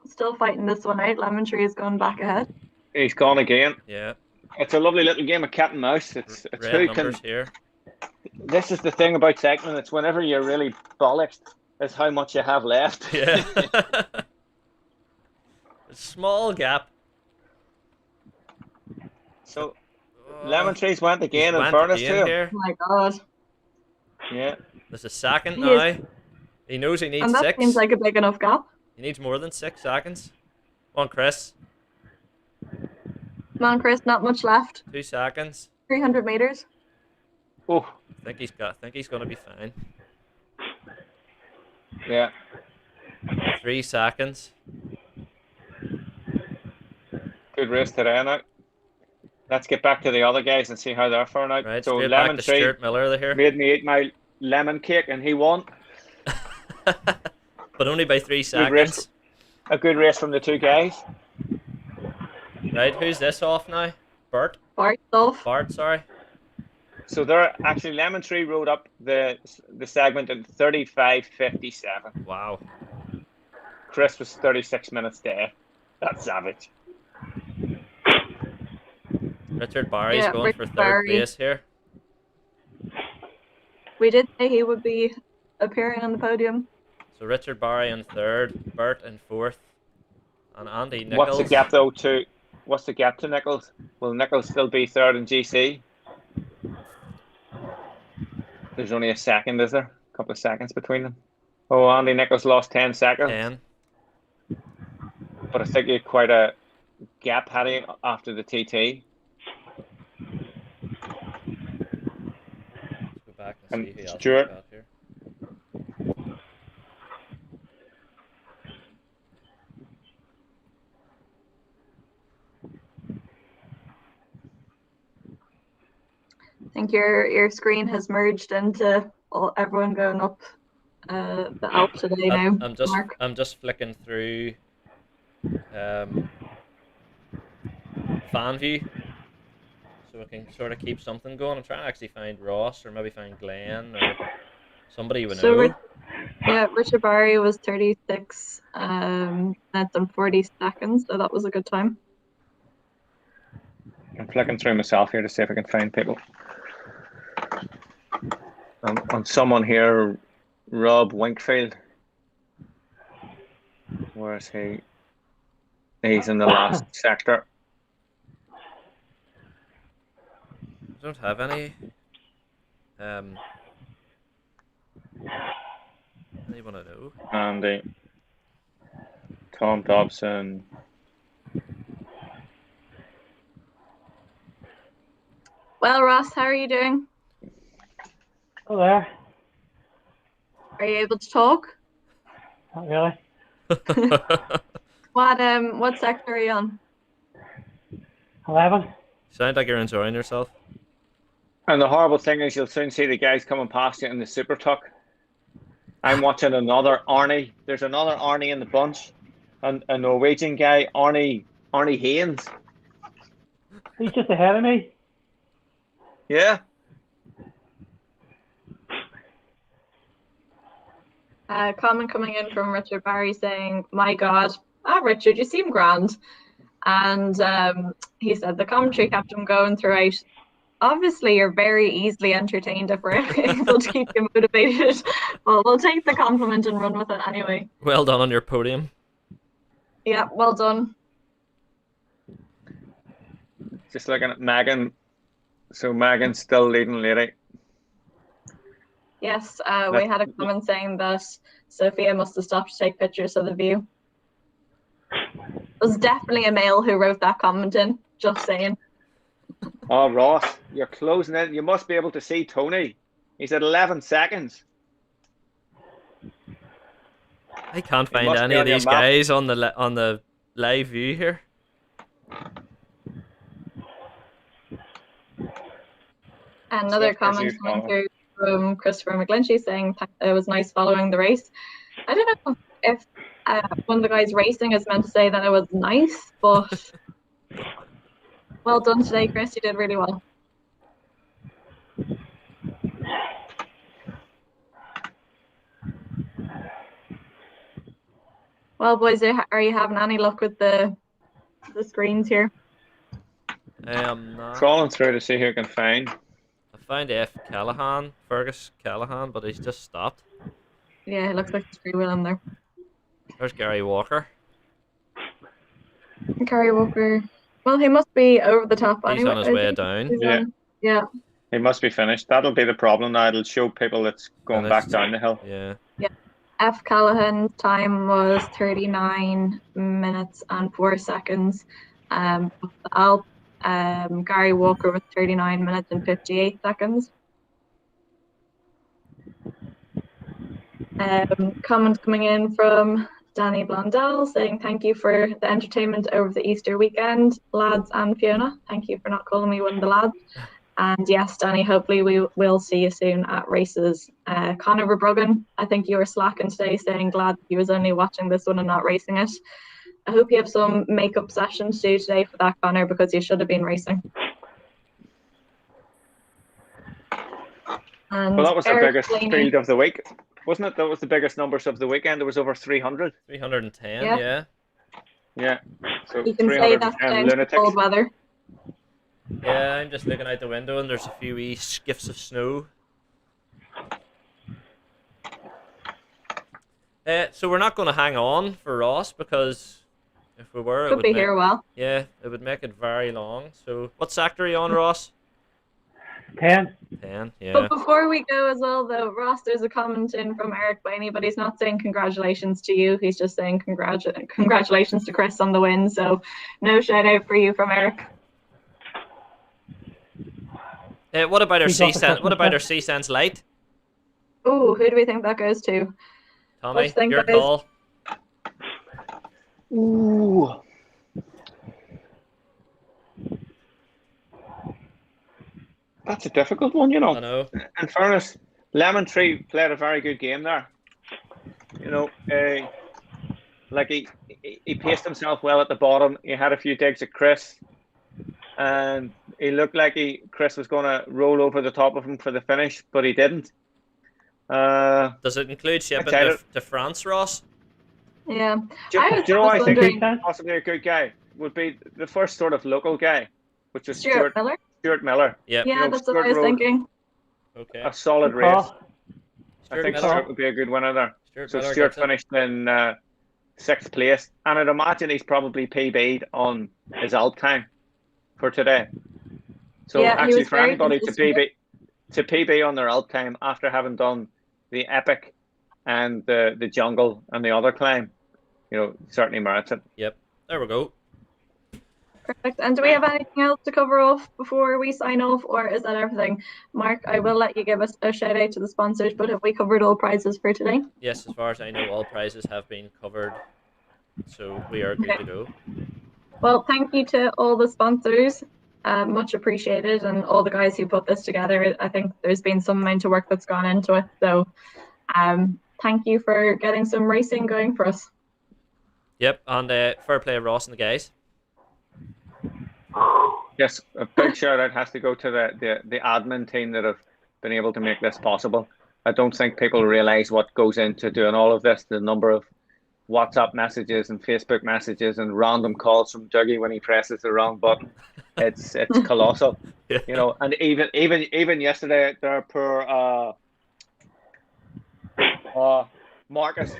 Still fighting this one out. Lemon Tree is going back ahead. He's gone again. Yeah. It's a lovely little game of cat and mouse. It's Red numbers here. This is the thing about cycling. It's whenever you're really bollocked, is how much you have left. Yeah. A small gap. So, Lemon Trees went again in fairness to him. Here. Oh my god. Yeah. There's a second now. He knows he needs and that 6. seems like a big enough gap. He needs more than 6 seconds. Come on, Chris. Come on, Chris, not much left. 2 seconds. 300 meters. Oh. I think he's gonna be fine. Yeah. 3 seconds. Good race today now. Let's get back to the other guys and see how they're faring out. Right, so straight Lemon back to Tree Stuart Miller here. made me eat my lemon cake and he won. But only by 3 seconds. A good race from the two guys. Right, who's this off now? Bart? Bart off. Bart, sorry. So they're actually Lemon Tree rode up the segment in 35:57. Wow. Chris was 36 minutes there. That's savage. Richard Barry's going Richard for 3rd Barry. place here. We did say he would be appearing on the podium. So Richard Barry in 3rd, Bert in 4th, and Andy Nichols. What's the gap though what's the gap to Nichols? Will Nichols still be 3rd in GC? There's only a second, is there? A couple of seconds between them. Oh, Andy Nichols lost 10 seconds. 10. But I think he had quite a gap had he after the TT. Let's go back and And see who else Stuart. we've got here. I think your screen has merged into everyone going up the Alp today now. Mark. I'm just flicking through fan view so I can sort of keep something going. I'm trying to actually find Ross or maybe find Glenn or somebody we know. Richard Barry was 36 minutes and 40 seconds, so that was a good time. I'm flicking through myself here to see if I can find people. On someone here, Rob Winkfield. Where is he? He's in the last sector. I don't have any. Anyone I know? Andy, Tom Dobson. Well, Ross, how are you doing? Oh, there. Are you able to talk? Not really. What sector are you on? 11. Sound like you're enjoying yourself. And the horrible thing is you'll soon see the guys coming past you in the super tuck. I'm watching another Arnie. There's another Arnie in the bunch. And a Norwegian guy, Arnie Haynes. He's just ahead of me. Yeah. Comment coming in from Richard Barry saying, "My God, Richard, you seem grand." And he said, "The commentary kept him going throughout. Obviously, you're very easily entertained if we're able to keep you motivated. Well, we'll take the compliment and run with it anyway." Well done on your podium. Yeah, well done. Just looking at Megan. So Megan's still leading lady. Yes, we had a comment saying that Sophia must have stopped to take pictures of the view. It was definitely a male who wrote that comment in, just saying. Oh, Ross, you're closing in. You must be able to see Tony. He's at 11 seconds. I can't He find must be any on of your these map. guys on the live view here. Another Swifters comment you coming follow. through from Christopher McGlinchey saying it was nice following the race. I don't know if one of the guys racing is meant to say that it was nice, but well done today, Chris. You did really well. Well, boys, are you having any luck with the screens here? I am not. Crawling through to see who I can find. I found Callahan, Fergus Callahan, but he's just stopped. Yeah, it looks like there's free will in there. There's Gary Walker. Gary Walker. Well, he must be over the top He's anyway. on his way down. Yeah. Yeah. He must be finished. That'll be the problem now. It'll show people that's going back Finished. down the hill. Yeah. F. Callahan's time was 39 minutes and 4 seconds. Gary Walker was 39 minutes and 58 seconds. Comment coming in from Danny Blondell saying thank you for the entertainment over the Easter weekend, lads and Fiona. Thank you for not calling me one of the lads. And yes, Danny, hopefully we will see you soon at races. Conor Verbruggen, I think you were slacking today saying glad he was only watching this one and not racing it. I hope you have some makeup sessions to do today for that, Conor, because you should have been racing. And Well, that was the Eric biggest Blaney, field of the week, wasn't it? That was the biggest numbers of the weekend. There was over 300. 310, Yeah. Yeah. So you can say that's 310 down to the lunatics. cold weather. Yeah, I'm just looking out the window and there's a few wee skiffs of snow. So we're not going to hang on for Ross because if we were, Could be here a while. Yeah, it would make it very long. So what sector are you on, Ross? 10. 10, yeah. But before we go as well, though, Ross, there's a comment in from Eric Blaney, but he's not saying congratulations to you. He's just saying congratulations to Chris on the win. So no shout out for you from Eric. What about our We got the C-Sense? What about our Christmas C-Sense light? Oh, who do we think that goes to? Tommy, Let's think, your guys. call. Ooh. That's a difficult one, you I know. know. In fairness, Lemon Tree played a very good game there. You know, like he paced himself well at the bottom. He had a few digs at Chris, and he looked like Chris was going to roll over the top of him for the finish, but he didn't. Does it include shipping to France, Ross? Yeah. Do I was you know what I think wondering, is possibly a good guy would be the first sort of local guy, which is Stuart Miller? Stuart Miller. Yep. Yeah, You know, that's what I Stuart was rode thinking. Okay. A solid race. Cross. I think Miller. Stuart would be a good winner there. So Miller Stuart gets it. finished in 6th place, and I'd imagine he's probably PB'd on his alt time for today. So Yeah, he actually, was for very anybody consistent. to PB on their alt time after having done the epic and the jungle and the other climb, you know, certainly merits it. Yep. There we go. Perfect. And do we have anything else to cover off before we sign off, or is that everything? Mark, I will let you give us a shout out to the sponsors, but have we covered all prizes for today? Yes, as far as I know, all prizes have been covered, so we are good to go. Well, thank you to all the sponsors. Much appreciated, and all the guys who put this together. I think there's been some amount of work that's gone into it. So thank you for getting some racing going for us. Yep, and fair play, Ross and the guys. Yes, a big shout out has to go to the admin team that have been able to make this possible. I don't think people realise what goes into doing all of this. The number of WhatsApp messages and Facebook messages and random calls from Dougie when he presses the wrong button. It's colossal. Yeah. You know, and even yesterday, there poor Marcus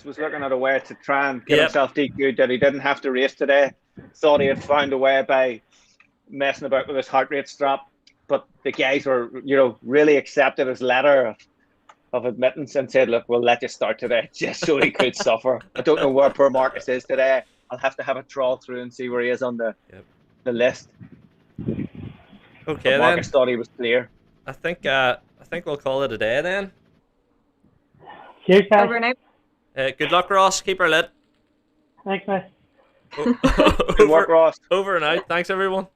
was looking at a way to try and get himself DQ'd that he didn't have to race today. Thought he had found a way by messing about with his heart rate strap, but the guys were, you know, really accepted his letter of admittance and said, look, we'll let you start today just so he could suffer. I don't know where poor Marcus is today. I'll have to have a trawl through and see where he is on the list. Okay, but Marcus then. thought he was clear. I think we'll call it a day then. Cheers, guys. Over now. Good luck, Ross. Keep her lit. Thanks, mate. Good work, Ross. Over and out. Thanks, everyone.